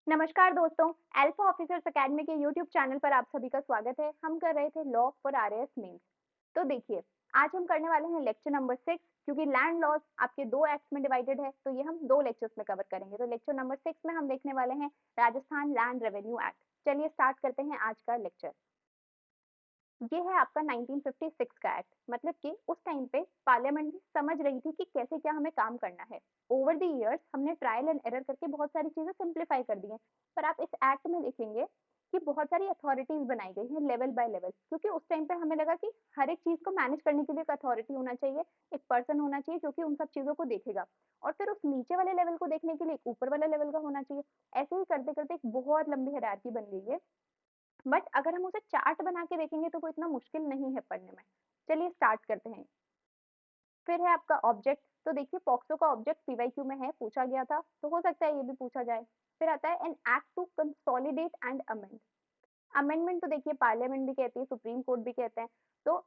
नमस्कार दोस्तों, alpha officers academy के यूट्यूब चैनल पर आप सभी का स्वागत है। हम कर रहे थे लॉ फॉर आरएएस मेंस। तो देखिए, आज हम करने वाले हैं लेक्चर नंबर 6 क्योंकि लैंड लॉज आपके दो एक्ट्स में डिवाइडेड है, तो ये हम दो लेक्चर्स में कवर करेंगे। तो लेक्चर नंबर 6 में हम देखने वाले हैं राजस्थान लैंड रेवेन्यू एक्ट। चलिए स्टार्ट करते हैं आज का लेक्चर। ये है आपका 1956 का एक्ट। मतलब कि उस टाइम पे पार्लियामेंट भी समझ रही थी कि कैसे क्या हमें काम करना है। ओवर द इयर्स हमने ट्रायल एंड एरर करके बहुत सारी चीजें सिंप्लीफाई कर दी हैं, पर आप इस एक्ट में देखेंगे कि बहुत सारी अथॉरिटीज बनाई गई हैं लेवल बाय लेवल, क्योंकि उस टाइम पे हमें लगा कि हर एक चीज को मैनेज करने के लिए एक अथॉरिटी होना चाहिए, एक पर्सन होना चाहिए जो कि उन सब चीजों को देखेगा, और फिर उस नीचे वाले लेवल को देखने के लिए एक ऊपर वाला लेवल का होना चाहिए। ऐसे ही करते करते एक बहुत लंबी हायरार्की बन गई है, बट अगर हम उसे चार्ट बना के देखेंगे तो वो इतना मुश्किल नहीं है पढ़ने में। चलिए स्टार्ट करते हैं। फिर है आपका ऑब्जेक्ट। तो देखिए, पॉक्सो का ऑब्जेक्ट पीवाईक्यू में है, पूछा गया था, तो हो सकता है ये भी पूछा जाए। फिर आता है an act to consolidate and amend. Amendment तो देखिए पार्लियामेंट भी कहती है, सुप्रीम कोर्ट भी कहते हैं, तो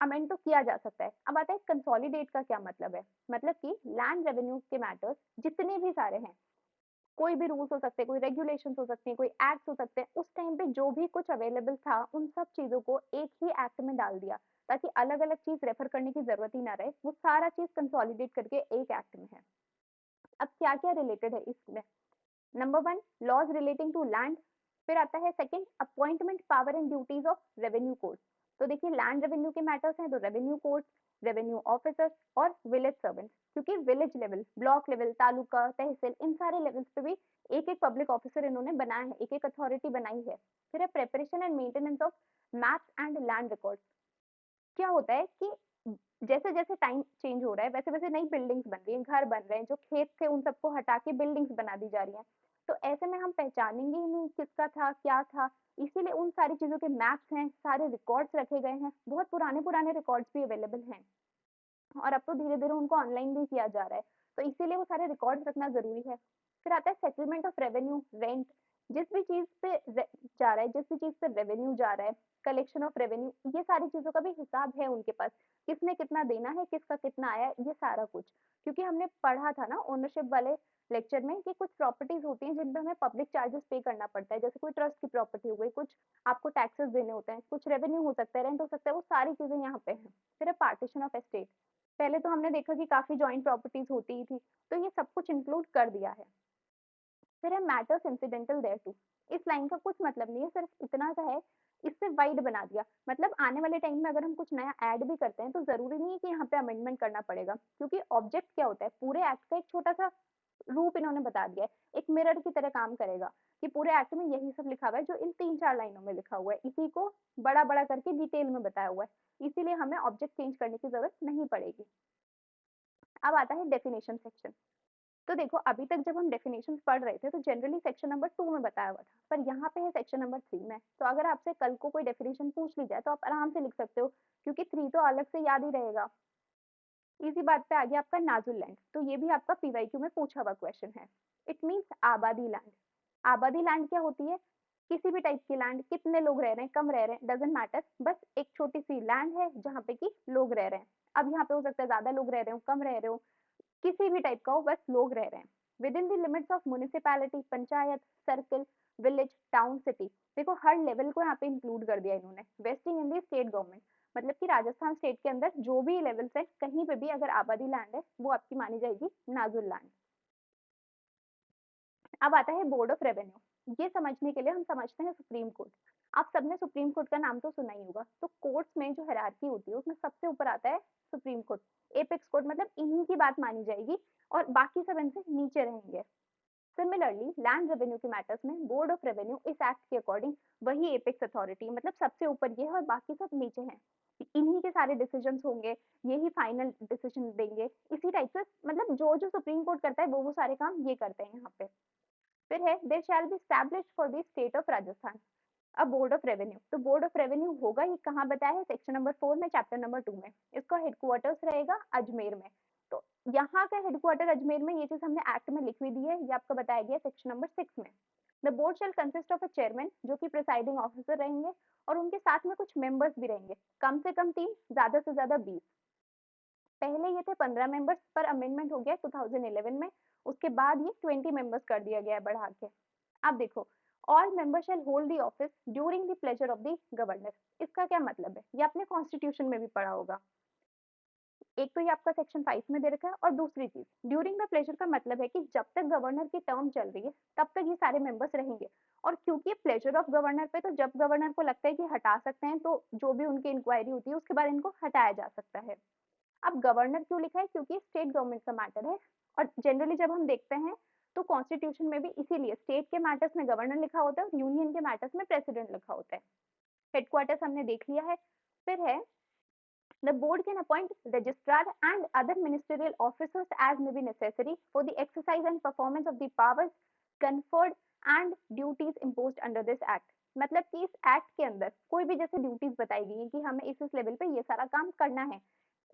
अमेंड तो किया जा सकता है। अब आता है कंसोलिडेट का क्या मतलब है। मतलब कि लैंड रेवेन्यू के मैटर्स जितने भी सारे हैं, कोई भी रूल्स हो सकते हैं, कोई रेगुलेशंस हो सकते हैं, कोई एक्ट्स हो सकते हैं, उस टाइम पे जो भी कुछ अवेलेबल था उन सब चीजों को एक ही एक्ट में डाल दिया, ताकि अलग अलग चीज रेफर करने की जरूरत ही ना रहे, वो सारा चीज कंसोलिडेट करके एक एक्ट में है। अब क्या क्या रिलेटेड है इसमें। Number one, laws relating to land. फिर आता है second, appointment power and duties of revenue court. तो देखिए, लैंड रेवेन्यू के मैटर्स हैं तो रेवेन्यू कोर्ट, रेवेन्यू ऑफिसर्स और विलेज सर्वेंट्स, क्योंकि village level, block level, taluka, tehsil, इन सारे लेवल्स पे भी एक एक पब्लिक ऑफिसर इन्होंने बनाया है, एक एक अथॉरिटी बनाई है। फिर है preparation and maintenance of maps and land records. क्या होता है कि जैसे जैसे टाइम चेंज हो रहा है वैसे वैसे नई बिल्डिंग्स बन रही हैं, घर बन रहे हैं, जो खेत थे उन सबको हटा के बिल्डिंग्स बना दी जा रही हैं। तो ऐसे में हम पहचानेंगे ही नहीं किसका था क्या था, इसीलिए उन सारी चीजों के मैप्स हैं, सारे रिकॉर्ड्स रखे गए हैं, बहुत पुराने पुराने रिकॉर्ड्स भी अवेलेबल हैं, और अब तो धीरे धीरे उनको ऑनलाइन भी किया जा रहा है, तो इसीलिए वो सारे रिकॉर्ड्स रखना जरूरी है। फिर आता है सेटलमेंट ऑफ रेवेन्यू, रेंट, जिस भी चीज पे जा रहा है, जिस भी चीज पे रेवेन्यू जा रहा है, कलेक्शन ऑफ रेवेन्यू, ये सारी चीजों का भी हिसाब है उनके पास, किसने कितना देना है, किसका कितना आया है, ये सारा कुछ। क्योंकि हमने पढ़ा था ना ओनरशिप वाले लेक्चर में कि कुछ प्रॉपर्टीज होती हैं जिन पे हमें पब्लिक चार्जेस पे करना पड़ता है, जैसे कोई ट्रस्ट की प्रॉपर्टी हो गई, कुछ आपको टैक्सेस देने होते हैं, कुछ रेवेन्यू हो सकता है, रेंट हो सकता है, वो सारी चीजें यहाँ पे हैं। फिर है पार्टीशन ऑफ एस्टेट। पहले तो हमने देखा कि काफी जॉइंट प्रॉपर्टीज होती ही थी, तो ये सब कुछ इंक्लूड कर दिया है। फिर है मैटर्स इंसिडेंटल देयर टू। इस लाइन का कुछ मतलब नहीं है, सिर्फ इतना सा है, इससे वाइड बना दिया, मतलब आने वाले टाइम में अगर हम कुछ नया ऐड भी करते हैं तो जरूरी नहीं है कि यहाँ पे अमेंडमेंट करना पड़ेगा, क्योंकि ऑब्जेक्ट क्या होता है, पूरे एक्ट का एक छोटा सा रूप इन्होंने बता दिया है, एक मिरर की तरह काम करेगा, कि पूरे एक्ट में यही सब लिखा हुआ है जो इन तीन चार लाइनों में लिखा हुआ है, इसी को बड़ा बड़ा करके डिटेल में बताया हुआ है, इसीलिए हमें ऑब्जेक्ट चेंज करने की जरूरत नहीं पड़ेगी। अब आता है डेफिनेशन सेक्शन। तो देखो, अभी तक जब हम डेफिनेशंस पढ़ रहे थे तो जनरली सेक्शन नंबर 2 में बताया हुआ था, पर यहाँ पे है सेक्शन नंबर 3 में, तो अगर आपसे कल को कोई डेफिनेशन पूछ ली जाए तो आप आराम से लिख सकते हो, क्योंकि 3 तो अलग से याद ही रहेगा। इसी बात पे आ गया आपका नाजुल लैंड। तो ये भी आपका पीवाईक्यू में पूछा हुआ क्वेश्चन है। इट मीन्स आबादी लैंड। आबादी लैंड क्या होती है, किसी भी टाइप की लैंड, कितने लोग रह रहे हैं, कम रह रहे हैं, डजेंट मैटर, बस एक छोटी सी लैंड है जहाँ पे कि लोग रह रहे हैं। अब यहाँ पे हो सकता है ज्यादा लोग रह रहे हो, कम रह रहे हो, किसी भी टाइप का हो, बस लोग रह रहे हैं। With in the limits of municipality, panchayat, circle, village, town, city. देखो, हर लेवल को यहाँ पे इंक्लूड कर दिया इन्होंने। Wasting in the state government, मतलब कि राजस्थान स्टेट के अंदर जो भी लेवल्स है, कहीं पे भी अगर आबादी लैंड है वो आपकी मानी जाएगी नाजुल लैंड। अब आता है बोर्ड ऑफ रेवेन्यू। ये समझने के लिए हम समझते हैं सुप्रीम कोर्ट। आप सबने सुप्रीम कोर्ट का नाम तो सुना ही होगा। तो कोर्ट्स में जो हायरार्की होती है उसमें सबसे ऊपर आता है सुप्रीम कोर्ट, एपेक्स कोर्ट, मतलब इन्हीं की बात मानी जाएगी और बाकी सब इनसे नीचे रहेंगे। सिमिलरली लैंड रेवेन्यू के मैटर्स में बोर्ड ऑफ रेवेन्यू इस एक्ट के अकॉर्डिंग वही एपेक्स अथॉरिटी, मतलब सबसे ऊपर ये है और बाकी सब नीचे हैं। इन्हीं के सारे डिसीजंस होंगे, यही फाइनल डिसीजन देंगे, इसी टाइप से, मतलब जो जो सुप्रीम कोर्ट करता है वो सारे काम ये करते हैं यहाँ पे। फिर है there shall be established for the state of Rajasthan a board of revenue. तो बोर्ड ऑफ रेवेन्यू होगा, ये कहाँ बताया है, सेक्शन नंबर 4 में, चैप्टर नंबर 2 में। इसका हेडक्वार्टर्स रहेगा अजमेर में। तो यहाँ का हेडक्वार्टर अजमेर में, ये चीज हमने एक्ट में लिख भी दी है, ये आपको बताया गया सेक्शन नंबर 6 में। The board shell consist of a chairman, जो कि प्रिसाइडिंग ऑफिसर रहेंगे, और उनके साथ में कुछ मेंबर्स भी रहेंगे, कम से कम 3, ज्यादा से ज्यादा 20। पहले ये थे 15 मेंबर्स, पर अमेंडमेंट हो गया 2011 में, उसके बाद ये 20 मेंबर्स कर दिया गया है बढ़ा के। अब देखो, all member shall hold the office during the pleasure of the governor. इसका क्या मतलब है, ये आपने कॉन्स्टिट्यूशन में भी पढ़ा होगा। एक तो ये आपका सेक्शन 5 में दे रखा है, और दूसरी चीज ड्यूरिंग द प्लेजर का मतलब है कि जब तक गवर्नर की टर्म चल रही है तब तक ये सारे मेंबर्स रहेंगे। और क्योंकि ये प्लेजर ऑफ गवर्नर पे, तो जब गवर्नर को लगता है कि हटा सकते हैं, तो जो भी उनकी इंक्वायरी होती है उसके बाद इनको हटाया जा सकता है। अब गवर्नर क्यों लिखा है, क्योंकि स्टेट गवर्नमेंट का मैटर है। और जनरली जब हम देखते हैं तो कॉन्स्टिट्यूशन में भी इसीलिए स्टेट के मैटर्स में गवर्नर लिखा होता है और यूनियन के मैटर्स में प्रेसिडेंट लिखा होता है। हेडक्वार्टर्स हमने देख लिया है। फिर है the board can appoint registrar and other ministerial officers as may be necessary for the exercise and performance of the powers conferred and duties imposed under this act। मतलब कि इस एक्ट के अंदर कोई भी जैसे ड्यूटीज बताई गई है कि हमें इस लेवल पे ये सारा काम करना है,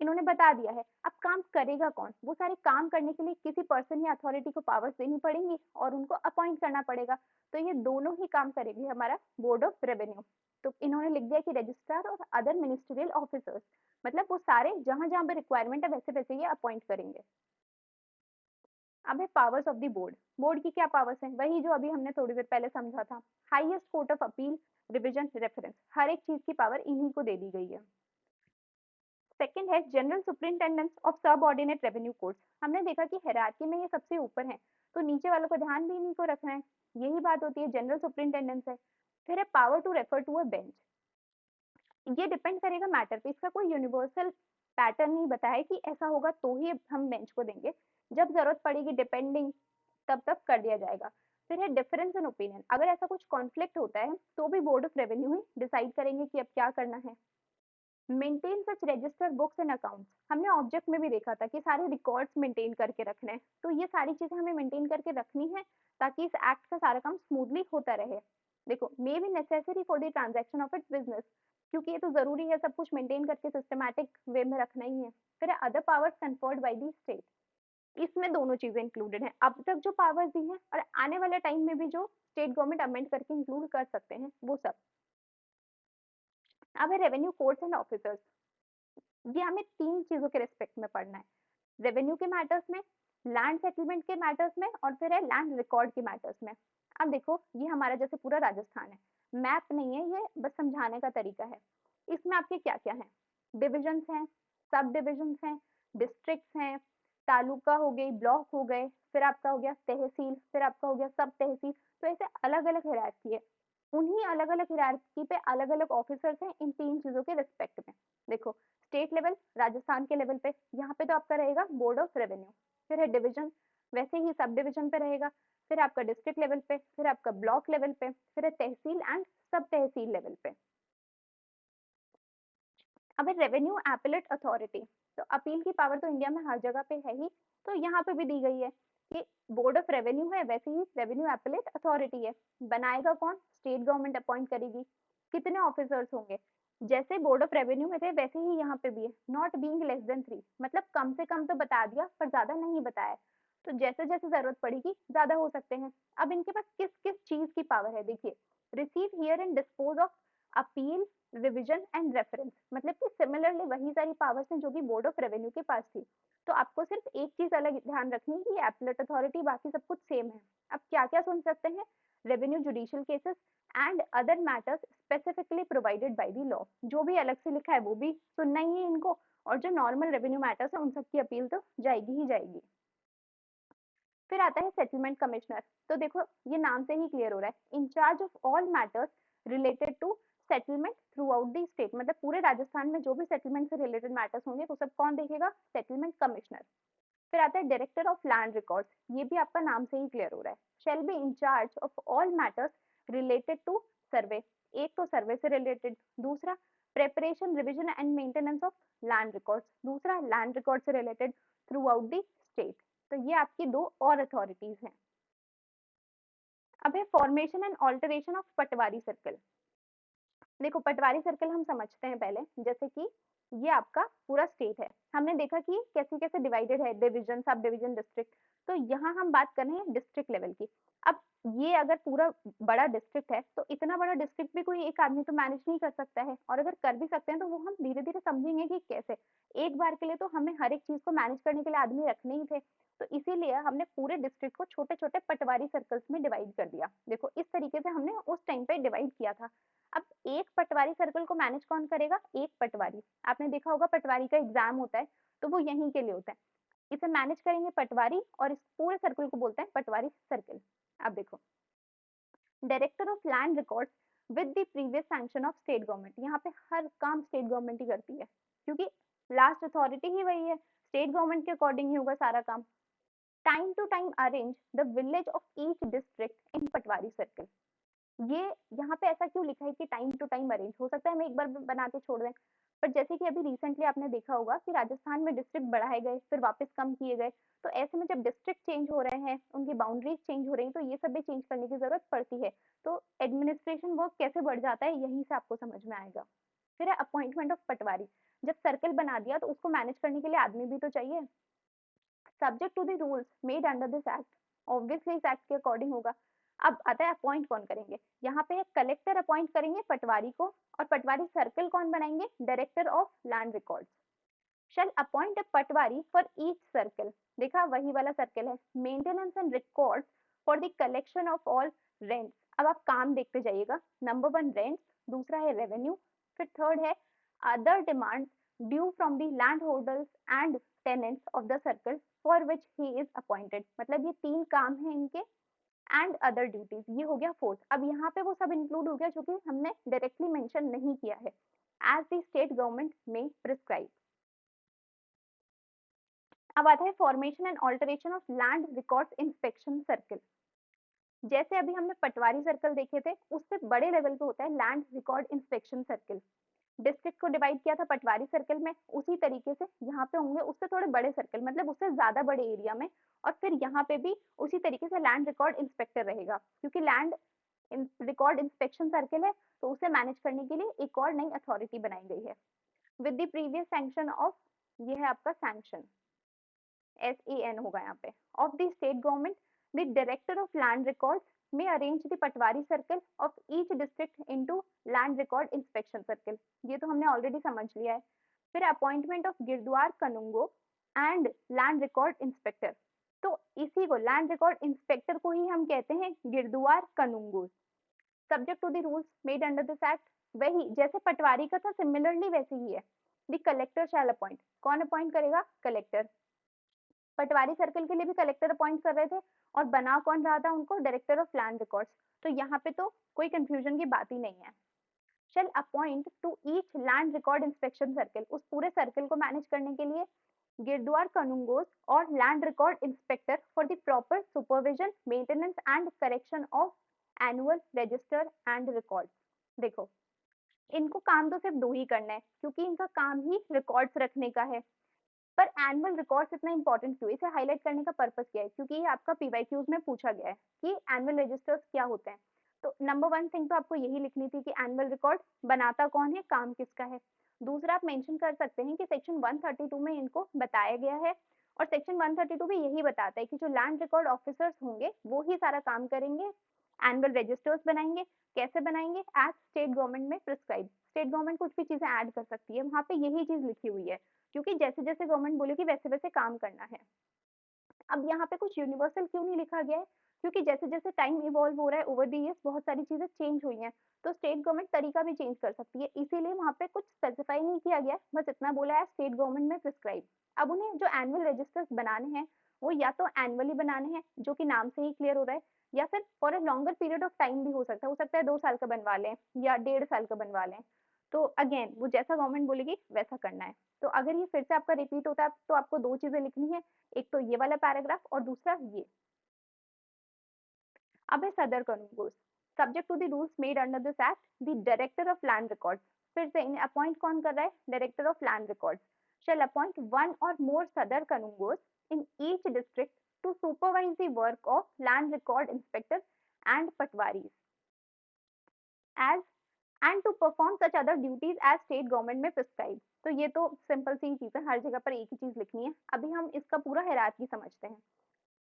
इन्होंने बता दिया है। अब काम करेगा कौन, वो सारे काम करने के लिए किसी पर्सन या अथॉरिटी को पावर्स देनी पड़ेंगी और उनको अपॉइंट करना पड़ेगा। तो ये दोनों ही काम करेगी हमारा बोर्ड ऑफ रेवेन्यू। तो इन्होंने लिख दिया कि रजिस्ट्रार और अदर मिनिस्ट्रियल ऑफिसर्स, मतलब वो सारे जहां जहां पे रिक्वायरमेंट है वैसे वैसे ये अपॉइंट करेंगे। अब है powers of the board. Board की क्या पावर्स हैं, वही जो अभी हमने थोड़ी देर पहले समझा था। Highest court of appeal, revision, reference, हर एक चीज की पावर इन्हीं को दे दी गई है। सेकंड है जनरल सुपरिंटेंडेंस ऑफ सब ऑर्डिनेट रेवेन्यू कोर्ट्स। हमने देखा कि हायरार्की में ये सबसे ऊपर है, तो नीचे वालों को ध्यान भी इन्हीं को रखना है। यही बात होती है जनरल सुपरिंटेंडेंस है। फिर है power to refer to a bench. ये डिपेंड करेगा मैटर पे, इसका कोई यूनिवर्सल पैटर्न नहीं बताया कि ऐसा होगा तो ही हम बेंच को देंगे। जब जरूरत पड़ेगी डिपेंडिंग, तब तब कर दिया जाएगा। फिर है डिफरेंस इन ओपिनियन, अगर ऐसा कुछ कॉन्फ्लिक्ट होता है तो भी board of revenue he decide करेंगे कि अब क्या करना है। Maintain such register books and accounts, हमने ऑब्जेक्ट में भी देखा था कि सारे रिकॉर्ड्स मेंटेन करके रखने हैं, तो ये सारी चीजें हमें मेंटेन करके रखनी है ताकि इस एक्ट का सारा काम स्मूथली होता रहे। देखो, may be necessary for the transaction of its business, क्योंकि ये तो जरूरी है सब कुछ मेंटेन करके सिस्टमैटिक वे में रखना ही है। फिर other powers conferred bye the state, इसमें दोनों चीजें इंक्लूडेड हैं, अब तक जो पावर्स दी हैं और आने वाले टाइम में भी जो स्टेट गवर्नमेंट अमेंड करके इंक्लूड कर सकते हैं वो सब। अब है रेवेन्यू कोर्ट्स एंड ऑफिसर्स। ये हमें तीन चीजों के रिस्पेक्ट में पढ़ना है, रेवेन्यू के मैटर्स में, लैंड सेटलमेंट के मैटर्स में, और फिर है लैंड रिकॉर्ड के मैटर्स में। अब देखो, ये हमारा जैसे पूरा राजस्थान है, मैप नहीं है ये, बस समझाने का तरीका है। इसमें आपके क्या क्या है, डिविजन्स हैं, सब डिविजन्स हैं, डिस्ट्रिक्ट्स हैं, तालुका हो गई, ब्लॉक हो गए, फिर आपका हो गया तहसील, फिर आपका हो गया सब तहसील। तो ऐसे अलग अलग हिरार्की है, उन्हीं अलग अलग हिरार्की पे अलग अलग ऑफिसर्स हैं इन तीन चीजों के रिस्पेक्ट में। देखो, स्टेट लेवल राजस्थान के लेवल पे, यहाँ पे तो आपका रहेगा बोर्ड ऑफ रेवेन्यू। फिर है डिवीजन, वैसे ही सब डिवीजन पे रहेगा। फिर आपका डिस्ट्रिक्ट लेवल पे, फिर आपका ब्लॉक लेवल पे, फिर है तहसील एंड सब तहसील लेवल पे। अब है रेवेन्यू एपेलेट अथॉरिटी। तो अपील की पावर तो इंडिया में हर जगह पे है ही, तो यहाँ पे भी दी गई है कि बोर्ड ऑफ रेवेन्यू है, वैसे ही रेवेन्यू एपेलेट अथॉरिटी है। बनाएगा कौन, स्टेट गवर्नमेंट अपॉइंट करेगी। कितने ऑफिसर्स होंगे, जैसे बोर्ड ऑफ रेवेन्यू में थे वैसे ही यहाँ पे भी है, नॉट बीइंग लेस देन 3, मतलब कम से कम तो बता दिया पर ज्यादा नहीं बताया। तो जैसे जैसे जरूरत पड़ेगी ज्यादा हो सकते हैं। अब इनके पास किस किस चीज की पावर है, देखिए, receive here and dispose of appeal, revision and reference, मतलब कि सिमिलरली वही सारी पावर्स हैं जो कि बोर्ड ऑफ रेवेन्यू के पास थी। तो आपको सिर्फ एक चीज अलग ध्यान रखनी है कि एपलेट अथॉरिटी, बाकी सब कुछ सेम है। अब क्या क्या सुन सकते हैं, revenue judicial cases and other matters specifically provided by the law, जो भी अलग से लिखा है वो भी सुनना ही है इनको, और जो नॉर्मल रेवेन्यू मैटर्स है उन सब की अपील तो जाएगी ही जाएगी। फिर आता है सेटलमेंट कमिश्नर। तो देखो, ये नाम से ही क्लियर हो रहा है, in charge of all matters related to settlement throughout the state, मतलब पूरे राजस्थान में जो भी सेटलमेंट से रिलेटेड मैटर्स होंगे वो सब कौन देखेगा, सेटलमेंट कमिश्नर। फिर आता है डायरेक्टर ऑफ लैंड रिकॉर्ड्स, ये भी आपका नाम से ही क्लियर हो रहा है, shall be in-charge of all matters related to survey, एक तो सर्वे से रिलेटेड, दूसरा preparation, revision and maintenance of land records, दूसरा लैंड रिकॉर्ड से related throughout the state. तो ये आपकी दो और अथॉरिटीज हैं। अब है formation and alteration of patwari circle. देखो, पटवारी सर्कल हम समझते हैं पहले, जैसे कि ये आपका पूरा स्टेट है, हमने देखा कि कैसे कैसे डिवाइडेड है, डिवीजन, सब डिवीजन, डिस्ट्रिक्ट। तो यहाँ हम बात कर रहे हैं डिस्ट्रिक्ट लेवल की। अब ये अगर पूरा बड़ा डिस्ट्रिक्ट है तो इतना बड़ा डिस्ट्रिक्ट भी कोई एक आदमी तो मैनेज नहीं कर सकता है, और अगर कर भी सकते हैं तो वो हम धीरे धीरे समझेंगे कि कैसे। एक बार के लिए तो हमें हर एक चीज को मैनेज करने के लिए आदमी रखने ही थे, तो इसीलिए हमने पूरे डिस्ट्रिक्ट को छोटे छोटे पटवारी सर्कल्स में डिवाइड कर दिया। देखो इस तरीके से हमने उस टाइम पे डिवाइड किया था। अब एक पटवारी सर्कल को मैनेज कौन करेगा? एक पटवारी। आपने देखा होगा पटवारी का एग्जाम होता है तो वो यहीं के लिए होता है। इसे मैनेज करेंगे पटवारी, और इस पूरे सर्कल को बोलते हैं पटवारी सर्कल। अब देखो, director of land records with the previous sanction of state government. यहाँ पे हर काम स्टेट गवर्नमेंट ही करती है, क्योंकि लास्ट अथॉरिटी ही वही है, स्टेट गवर्नमेंट के अकॉर्डिंग ही होगा सारा काम। Time to time arrange the village of each district in patwari circle. ये यहाँ पे ऐसा क्यों लिखा है कि टाइम टू टाइम अरेंज? हो सकता है हम एक बार बना के छोड़ दें, पर जैसे कि अभी रिसेंटली आपने देखा होगा कि राजस्थान में डिस्ट्रिक्ट बढ़ाए गए फिर वापस कम किए गए, तो ऐसे में जब डिस्ट्रिक्ट चेंज हो रहे हैं, उनकी बाउंड्रीज चेंज हो रही हैं, तो ये सब भी चेंज करने की जरूरत पड़ती है। तो एडमिनिस्ट्रेशन वर्क कैसे बढ़ जाता है, यहीं से आपको समझ में आएगा। फिर है अपॉइंटमेंट ऑफ पटवारी। जब सर्कल बना दिया तो उसको मैनेज करने के लिए आदमी भी तो चाहिए, subject to the rules made under this act. Obviously इस एक्ट के अकॉर्डिंग होगा। अब आता है अपॉइंट कौन करेंगे। यहाँ पे कलेक्टर अपॉइंट करेंगे पटवारी को, और पटवारी सर्कल कौन बनाएंगे? Director of land records shall appoint a patwari for each circle. देखा वही वाला सर्कल है। Maintenance and records for the collection of all rents. अब आप काम देखते जाइएगा। नंबर 1 रेंट्स, दूसरा है रेवेन्यू, फिर थर्ड है other demands due from the land holders and tenants of the circle for which he is appointed. मतलब ये 3 काम है इनके, एंड अदर ड्यूटीज ये हो गया फोर्थ। अब यहाँ पे वो सब इंक्लूड हो गया जो कि हमने डायरेक्टली मेंशन नहीं किया है, एज द स्टेट गवर्नमेंट में प्रिस्क्राइब। अब आता है formation and alteration of land records inspection circle. जैसे अभी हमने पटवारी सर्कल देखे थे, उससे बड़े लेवल पे होता है land record inspection circle. District को डिवाइड किया था पटवारी सर्कल में, उसी तरीके से यहाँ पे होंगे उससे थोड़े बड़े सर्कल, मतलब उससे ज्यादा बड़े एरिया में। और फिर यहाँ पे भी उसी तरीके से लैंड रिकॉर्ड इंस्पेक्टर रहेगा, क्योंकि लैंड रिकॉर्ड इंस्पेक्शन सर्कल है, तो उसे मैनेज करने के लिए एक और नई अथॉरिटी बनाई गई है with the previous sanction of, ये है आपका सैंक्शन, SAN होगा यहाँ पे, of the state government. The director of land records may arrange the Patwari circle of each district into land record inspection circle। ये तो हमने ऑलरेडी समझ लिया है। फिर appointment of girdawar kanungo and land record inspector. तो इसी को लैंड रिकॉर्ड इंस्पेक्टर को ही हम कहते हैं girdawar kanungo. Subject to the rules made under this act. वही जैसे पटवारी का था, सिमिलरली वैसे ही है। The collector shall appoint. कौन अपॉइंट करेगा? कलेक्टर। पटवारी सर्कल के लिए भी कलेक्टर अपॉइंट कर रहे थे, और बना कौन रहा था उनको? Director of land records. तो यहाँ पे तो कोई कंफ्यूजन की बात ही नहीं है। Shall upon two each land record inspection circle. उस पूरे सर्कल को मैनेज करने के लिए गिरद्वार कनुंगोस और land record inspector for the proper supervision, maintenance and correction of annual register and record. देखो इनको काम तो सिर्फ 2 ही करना है, क्योंकि इनका काम ही रिकॉर्ड्स रखने का है। पर एनुअल रिकॉर्ड्स इतना इंपॉर्टेंट क्यों? इसे हाईलाइट करने का पर्पस क्या है? क्योंकि ये आपका पीवाईक्यूज में पूछा गया है कि एनुअल रजिस्टर्स क्या होते हैं। तो नंबर 1 थिंग तो आपको यही लिखनी थी कि एनुअल रिकॉर्ड बनाता कौन है, काम किसका है। दूसरा आप मेंशन कर सकते हैं कि सेक्शन 132 में इनको बताया गया है, और सेक्शन 132 भी यही बताता है कि जो लैंड रिकॉर्ड ऑफिसर्स होंगे वो ही सारा काम करेंगे, एनुअल रजिस्टर्स बनाएंगे। कैसे बनाएंगे? एज स्टेट गवर्नमेंट में प्रिस्क्राइब। स्टेट गवर्नमेंट कुछ भी चीजें ऐड कर सकती है, वहां पे यही चीज लिखी हुई है, क्योंकि जैसे जैसे गवर्नमेंट बोलेगी वैसे वैसे काम करना है। अब यहाँ पे कुछ यूनिवर्सल क्यों नहीं लिखा गया है? क्योंकि जैसे जैसे टाइम इवॉल्व हो रहा है, ओवर द इयर्स बहुत सारी चीजें चेंज हुई हैं, तो स्टेट गवर्नमेंट तरीका भी चेंज कर सकती है, इसीलिए वहाँ पे कुछ स्पेसिफाई नहीं किया गया, बस इतना बोला है स्टेट गवर्नमेंट में प्रिस्क्राइब। अब उन्हें जो एनुअल रजिस्टर्स बनाने हैं वो या तो एनुअली बनाने हैं, जो कि नाम से ही क्लियर हो रहा है, या फिर for a longer period of time भी हो सकता है 2 साल का बनवा लें या 1.5 साल का बनवा लें। तो अगेन वो जैसा गवर्नमेंट बोलेगी वैसा करना है। तो अगर ये फिर से आपका रिपीट होता है तो आपको 2 चीजें लिखनी है, एक तो ये वाला पैराग्राफ और दूसरा ये। अब है सदर कानून। Subject to the rules made under this act, the director of land records. फिर से इन्हें अपॉइंट कौन कर रहा है? Director of land records shall appoint 1 or more सदर कानून in each district to supervise the work of land record inspector and patwaris as and to perform such other duties as state government में prescribe। तो ये तो simple सी चीज है, हर जगह पर एक ही चीज लिखनी है। अभी हम इसका पूरा हायरार्की समझते हैं।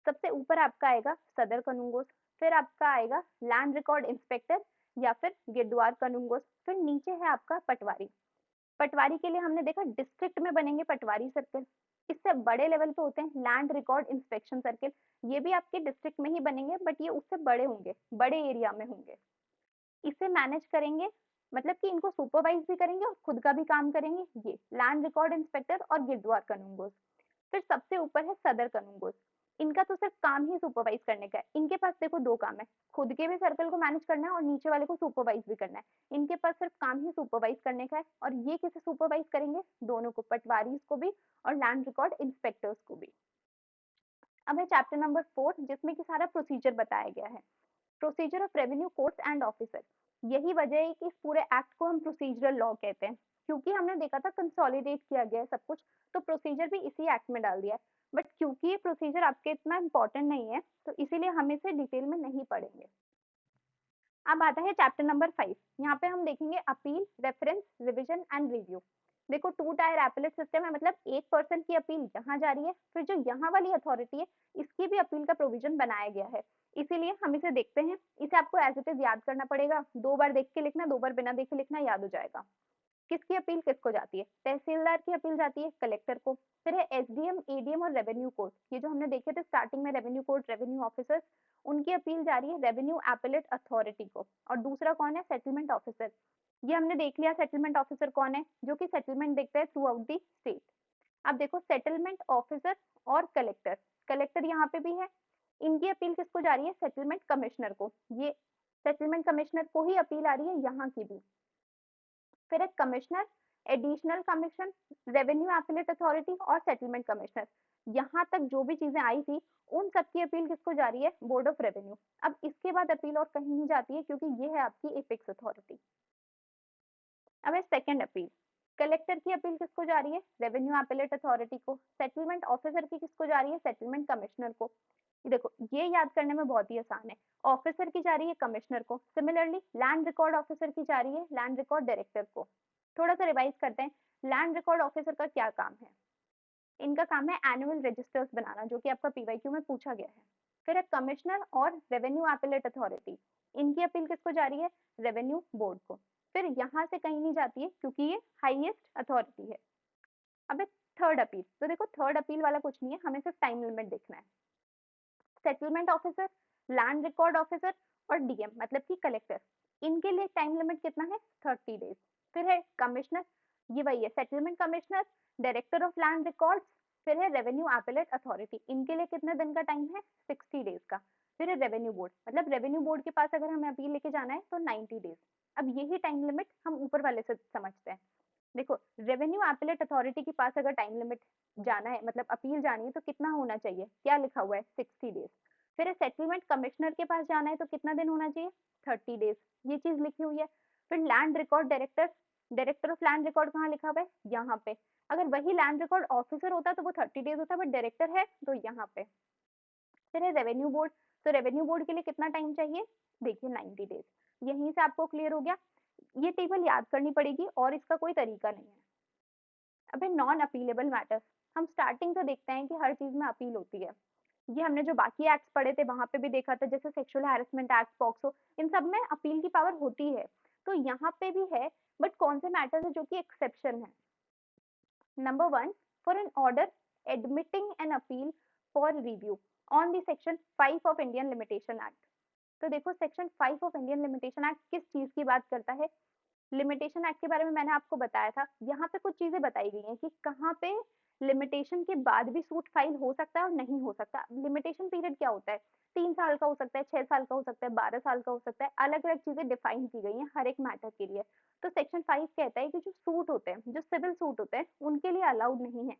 सबसे ऊपर आपका आएगा सदर कनुंगोस, फिर आपका आएगा लैंड रिकॉर्ड इंस्पेक्टर या फिर गिरद्वार कनुंगोस, फिर नीचे है आपका पटवारी। पटवारी के लिए हमने देखा डिस्ट्रिक्ट में बनेंगे पटवारी सर्किल। इससे बड़े लेवल पे होते हैं लैंड रिकॉर्ड इंस्पेक्शन सर्किल, ये भी आपके डिस्ट्रिक्ट में ही बनेंगे बट ये उससे बड़े होंगे, बड़े एरिया में होंगे। इसे मैनेज करेंगे, मतलब कि इनको सुपरवाइज भी करेंगे और खुद का भी काम करेंगे, ये लैंड रिकॉर्ड इंस्पेक्टर और गिरद्वार कनुंगोस। फिर सबसे ऊपर है सदर कनुंगोस, इनका तो सिर्फ काम ही सुपरवाइज करने का है। इनके पास देखो दो काम है, खुद के भी सर्कल को मैनेज करना है और नीचे वाले को सुपरवाइज भी करना है। इनके पास सिर्फ काम ही सुपरवाइज करने का है, और ये किसे सुपरवाइज करेंगे, दोनों को, पटवारी को भी और लैंड रिकॉर्ड इंस्पेक्टर्स को भी। अब है चैप्टर नंबर 4 जिसमें कि सारा प्रोसीजर बताया गया है, procedure of revenue courts and officer. यही वजह है कि इस पूरे एक्ट को हम प्रोसीजरल लॉ कहते हैं, क्योंकि हमने देखा था कंसोलिडेट किया गया है सब कुछ, तो प्रोसीजर भी इसी एक्ट में डाल दिया है। बट क्योंकि ये प्रोसीजर आपके इतना इंपॉर्टेंट नहीं है, तो इसीलिए हम इसे डिटेल में नहीं पढ़ेंगे। अब आता है चैप्टर नंबर 5, यहाँ पे हम देखेंगे appeal, reference, revision and review. देखो टू टायर एपेलेट सिस्टम है, मतलब एक पर्सन की अपील यहाँ जा रही है, फिर जो यहाँ वाली अथॉरिटी है इसकी भी अपील का प्रोविजन बनाया गया है। इसीलिए हम इसे देखते हैं, इसे आपको एज इट इज याद करना पड़ेगा, 2 बार देख के लिखना, 2 बार बिना देखे लिखना, याद हो जाएगा। किसकी अपील किसको जाती है, तहसीलदार की अपील जाती है कलेक्टर को। फिर है एसडीएम, एडीएम और रेवेन्यू कोर्ट, ये जो हमने देखे थे स्टार्टिंग में, रेवेन्यू कोर्ट, रेवेन्यू ऑफिसर्स, उनकी अपील जा रही है रेवेन्यू एपेलेट अथॉरिटी को। और दूसरा कौन है, सेटलमेंट ऑफिसर। ये हमने देख लिया सेटलमेंट ऑफिसर कौन है, जो कि सेटलमेंट देखता है थ्रू आउट दी स्टेट। अब देखो सेटलमेंट ऑफिसर और कलेक्टर, कलेक्टर यहाँ पे भी है, इनकी अपील किसको जा रही है, सेटलमेंट कमिश्नर को। ये सेटलमेंट कमिश्नर को ही अपील आ रही है यहाँ की भी। फिर एक commissioner, additional commission, revenue appellate authority और सेटलमेंट कमिश्नर, यहाँ तक जो भी चीजें आई थी उन सबकी अपील किसको जा रही है, बोर्ड ऑफ रेवेन्यू। अब इसके बाद अपील और कहीं नहीं जाती है, क्योंकि ये है आपकी एपिक्स अथॉरिटी। अब है सेकंड अपील, कलेक्टर की अपील किसको जा रही है, रेवेन्यू एपेलेट अथॉरिटी को। सेटलमेंट ऑफिसर की किसको जा रही है, सेटलमेंट कमिश्नर को। देखो ये याद करने में बहुत ही आसान है, ऑफिसर की जा रही है कमिश्नर को। सिमिलरली लैंड रिकॉर्ड ऑफिसर की जा रही है लैंड रिकॉर्ड डायरेक्टर को। थोड़ा सा रिवाइज करते हैं, लैंड रिकॉर्ड ऑफिसर का क्या काम है, इनका काम है एनुअल रजिस्टर्स बनाना, जो कि आपका पीवाईक्यू में पूछा गया है। फिर है कमिश्नर और रेवेन्यू एपेलेट अथॉरिटी, इनकी अपील किसको जा रही है, रेवेन्यू बोर्ड को। फिर यहाँ से कहीं नहीं जाती है, क्योंकि ये हाईएस्ट अथॉरिटी है। अब थर्ड अपील, तो देखो थर्ड अपील वाला कुछ नहीं है, हमें सिर्फ टाइम लिमिट देखना है। Settlement officer, land record officer और डीएम मतलब कि कलेक्टर, इनके लिए टाइम लिमिट कितना है, 30 डेज। फिर है कमिश्नर, ये वही है settlement commissioner, director of land records, फिर है रेवेन्यू एपेलेट अथॉरिटी, इनके लिए कितने दिन का टाइम है, 60 डेज का। फिर है रेवेन्यू बोर्ड, मतलब रेवेन्यू बोर्ड के पास अगर हमें अपील लेके जाना है तो 90 डेज। अब यही टाइम लिमिट हम ऊपर वाले से समझते हैं। देखो रेवेन्यू एपेलेट अथॉरिटी के पास अगर टाइम लिमिट जाना है, मतलब अपील जानी है, तो कितना होना चाहिए, क्या लिखा हुआ है, 60 डेज। फिर सेटलमेंट कमिश्नर के पास जाना है तो कितना दिन होना चाहिए, 30 डेज, ये चीज लिखी हुई है। फिर land record director, director of land record कहाँ लिखा हुआ है, यहाँ पे। अगर वही लैंड रिकॉर्ड ऑफिसर होता तो वो 30 डेज होता, बट डायरेक्टर है तो यहाँ पे। फिर है रेवेन्यू बोर्ड, तो रेवेन्यू बोर्ड के लिए कितना टाइम चाहिए, देखिए 90 डेज। यहीं से आपको क्लियर हो गया, ये टेबल याद करनी पड़ेगी और इसका कोई तरीका नहीं है। अबे नॉन अपीलेबल मैटर्स, हम स्टार्टिंग से देखते हैं कि हर चीज में अपील होती है। ये हमने जो बाकी एक्ट्स पढ़े थे वहां पे भी देखा था, जैसे सेक्सुअल हैरेसमेंट एक्ट, पॉक्सो, इन सब में अपील की पावर होती है। तो यहाँ पे भी है, बट कौन से मैटर्स है जो कि एक्सेप्शन है। Number 1, for an order admitting an appeal for review on the section 5 of Indian limitation act. तो देखो section 5 of Indian limitation act किस चीज की बात करता है, लिमिटेशन एक्ट के बारे में मैंने आपको बताया था। यहाँ पे कुछ चीजें बताई गई हैं कि कहाँ पे लिमिटेशन के बाद भी सूट फाइल हो सकता है और नहीं हो सकता। लिमिटेशन पीरियड क्या होता है, 3 साल का हो सकता है, 6 साल का हो सकता है, 12 साल का हो सकता है, अलग अलग चीजें डिफाइन की गई हैं हर एक मैटर के लिए। तो सेक्शन 5 कहता है कि जो सूट होते हैं, जो सिविल सूट होते हैं, उनके लिए अलाउड नहीं है।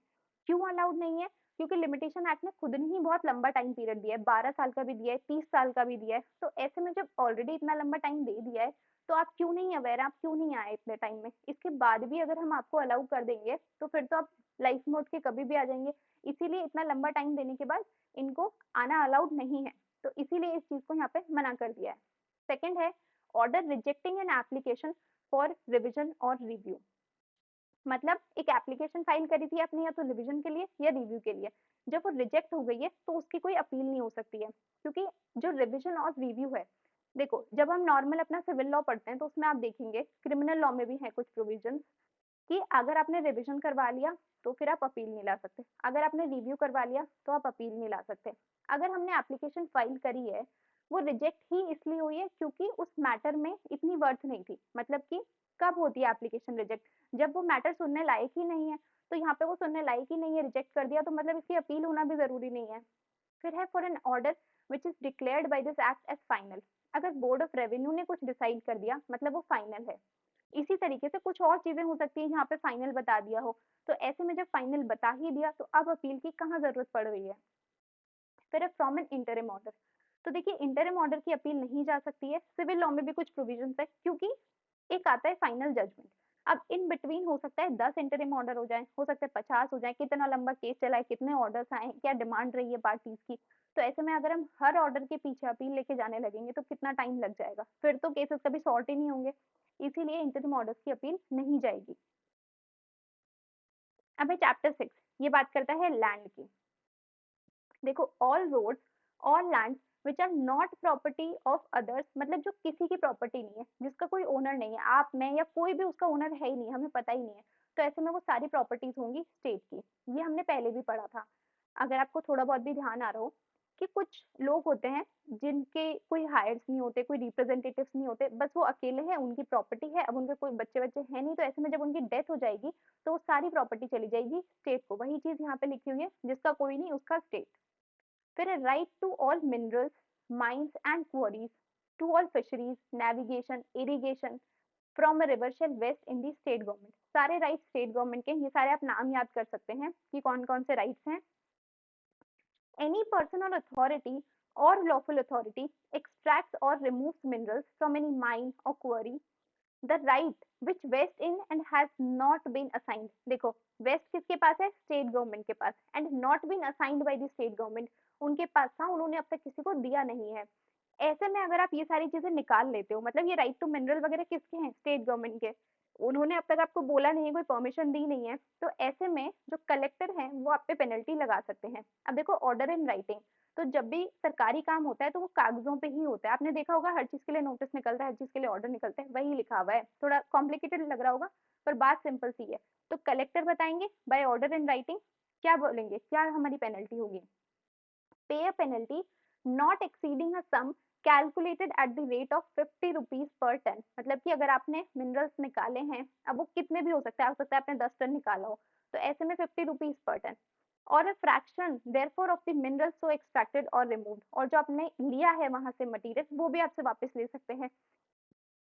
क्यों अलाउड नहीं है, क्योंकि लिमिटेशन एक्ट ने खुद ने ही बहुत लंबा टाइम पीरियड दिया है, 12 साल का भी दिया है, 30 साल का भी दिया है। तो ऐसे में जब ऑलरेडी इतना लंबा टाइम दे दिया है, तो आप क्यों नहीं अवेयर, आप क्यों नहीं आए इतने टाइम में, इसके बाद भी अगर हम आपको अलाउ कर देंगे तो फिर तो आप लाइफ में उठ के कभी भी आ जाएंगे। इसीलिए इतना लंबा टाइम देने के बाद इनको आना अलाउड नहीं है, तो इसीलिए इस चीज को यहाँ पे मना कर दिया है। सेकंड है order rejecting an application for revision और रिव्यू। मतलब एक एप्लीकेशन फाइल करी थी आपने या तो रिवीजन के लिए या रिव्यू के लिए, जब वो रिजेक्ट हो गई है तो उसकी कोई अपील नहीं हो सकती है, क्योंकि जो रिवीजन और रिव्यू है, देखो जब हम नॉर्मल अपना सिविल लॉ पढ़ते हैं तो उसमें आप देखेंगे क्रिमिनल लॉ में भी है कुछ प्रोविजन कि अगर आपने रिवीजन करवा लिया तो फिर आप अपील नहीं ला सकते, अगर आपने रिव्यू करवा लिया तो आप अपील नहीं ला सकते। अगर हमने एप्लीकेशन फाइल करी है, वो रिजेक्ट ही इसलिए हुई है क्योंकि उस मैटर में इतनी वर्थ नहीं थी, मतलब कि कब होती है एप्लीकेशन रिजेक्ट, जब वो मैटर सुनने लायक ही नहीं है, तो यहाँ पे वो सुनने लायक ही नहीं है, रिजेक्ट कर दिया तो मतलब इसकी अपील होना भी जरूरी नहीं है। फिर है for an order which is declared by this act as final, अगर बोर्ड ऑफ रेवेन्यू ने कुछ डिसाइड कर दिया मतलब वो फाइनल है। इसी तरीके से कुछ और चीजें हो सकती है यहाँ पे फाइनल बता दिया हो, तो ऐसे में जब फाइनल बता ही दिया तो अब अपील की कहाँ जरूरत पड़ रही है। फिर है फ्रॉम एन इंटरिम ऑर्डर, तो देखिए इंटरिम ऑर्डर की अपील नहीं जा सकती है, सिविल लॉ में भी कुछ प्रोविजन है, क्योंकि एक आता है फाइनल जजमेंट, अब इन बिटवीन हो सकता है 10 इंटरिम ऑर्डर हो सकता है 50 हो जाए, कितना लंबा केस चला है, कितने ऑर्डर्स आए, क्या डिमांड रही है पार्टीज की, तो ऐसे में अगर हम हर ऑर्डर के पीछे अपील लेके जाने लगेंगे तो कितना टाइम लग जाएगा, फिर तो केसेस कभी सॉर्ट ही नहीं होंगे, इसीलिए इंटरिम ऑर्डर्स की अपील नहीं जाएगी। अब है चैप्टर 6, ये बात करता है लैंड की। देखो all roads, all land which are not property of others, मतलब जो किसी की प्रॉपर्टी नहीं है, जिसका कोई ओनर नहीं है, आप मैं या कोई भी उसका ओनर है ही नहीं, हमें पता ही नहीं है, तो ऐसे में वो सारी प्रॉपर्टीज होंगी स्टेट की, ये हमने पहले भी पढ़ा था। अगर आपको थोड़ा बहुत भी ध्यान आ रहा हो कि कुछ लोग होते हैं जिनके कोई हायर्स नहीं होते, कोई रिप्रेजेंटेटिव्स नहीं होते, बस वो अकेले हैं, उनकी प्रॉपर्टी है, अब उनके कोई बच्चे बच्चे हैं नहीं, तो ऐसे में जब उनकी डेथ हो जाएगी तो वो सारी प्रॉपर्टी चली जाएगी स्टेट को, वही चीज यहाँ पे लिखी हुई है, जिसका कोई नहीं उसका स्टेट। फिर है right to all minerals, mines and quarries, to all fisheries, navigation, irrigation from a river shall vest in the state government, सारे राइट स्टेट गवर्नमेंट के, ये सारे आप नाम याद कर सकते हैं कि कौन कौन से राइट्स हैं। एनी पर्सन और authority or lawful authority extracts or removes minerals from any mine or quarry, the right which west in and has not been assigned, देखो वेस्ट किसके पास है, स्टेट गवर्नमेंट के पास, and not been assigned by the state government, उनके पास था, उन्होंने अब तक किसी को दिया नहीं है। ऐसे में अगर आप ये सारी चीजें निकाल लेते हो, मतलब ये राइट टू मिनरल वगैरह किसके हैं, स्टेट गवर्नमेंट के, उन्होंने अब तक आपको बोला नहीं है, कोई परमिशन दी नहीं है, तो ऐसे में जो कलेक्टर है वो आप पे पेनल्टी लगा सकते हैं। अब देखो ऑर्डर इन राइटिंग, तो जब भी सरकारी काम होता है तो वो कागजों पे ही होता है, आपने देखा होगा हर चीज के लिए नोटिस निकलता है, हर चीज के लिए ऑर्डर निकलता है, वही लिखा हुआ है, थोड़ा कॉम्प्लिकेटेड लग रहा होगा पर बात सिंपल सी है। तो कलेक्टर बताएंगे बाय ऑर्डर इन राइटिंग, क्या बोलेंगे, क्या हमारी पेनल्टी होगी, pay a penalty not exceeding a sum calculated at the rate of 50 rupees per ton, मतलब कि अगर आपने मिनरल्स निकाले हैं, अब वो कितने भी हो सकता है आपने 10 टन निकाला हो, तो ऐसे में 50 रुपीज पर टन, और a fraction therefore of the minerals so extracted और रिमूव्ड, और जो आपने लिया है वहां से मटेरियल वो भी आपसे वापस ले सकते हैं।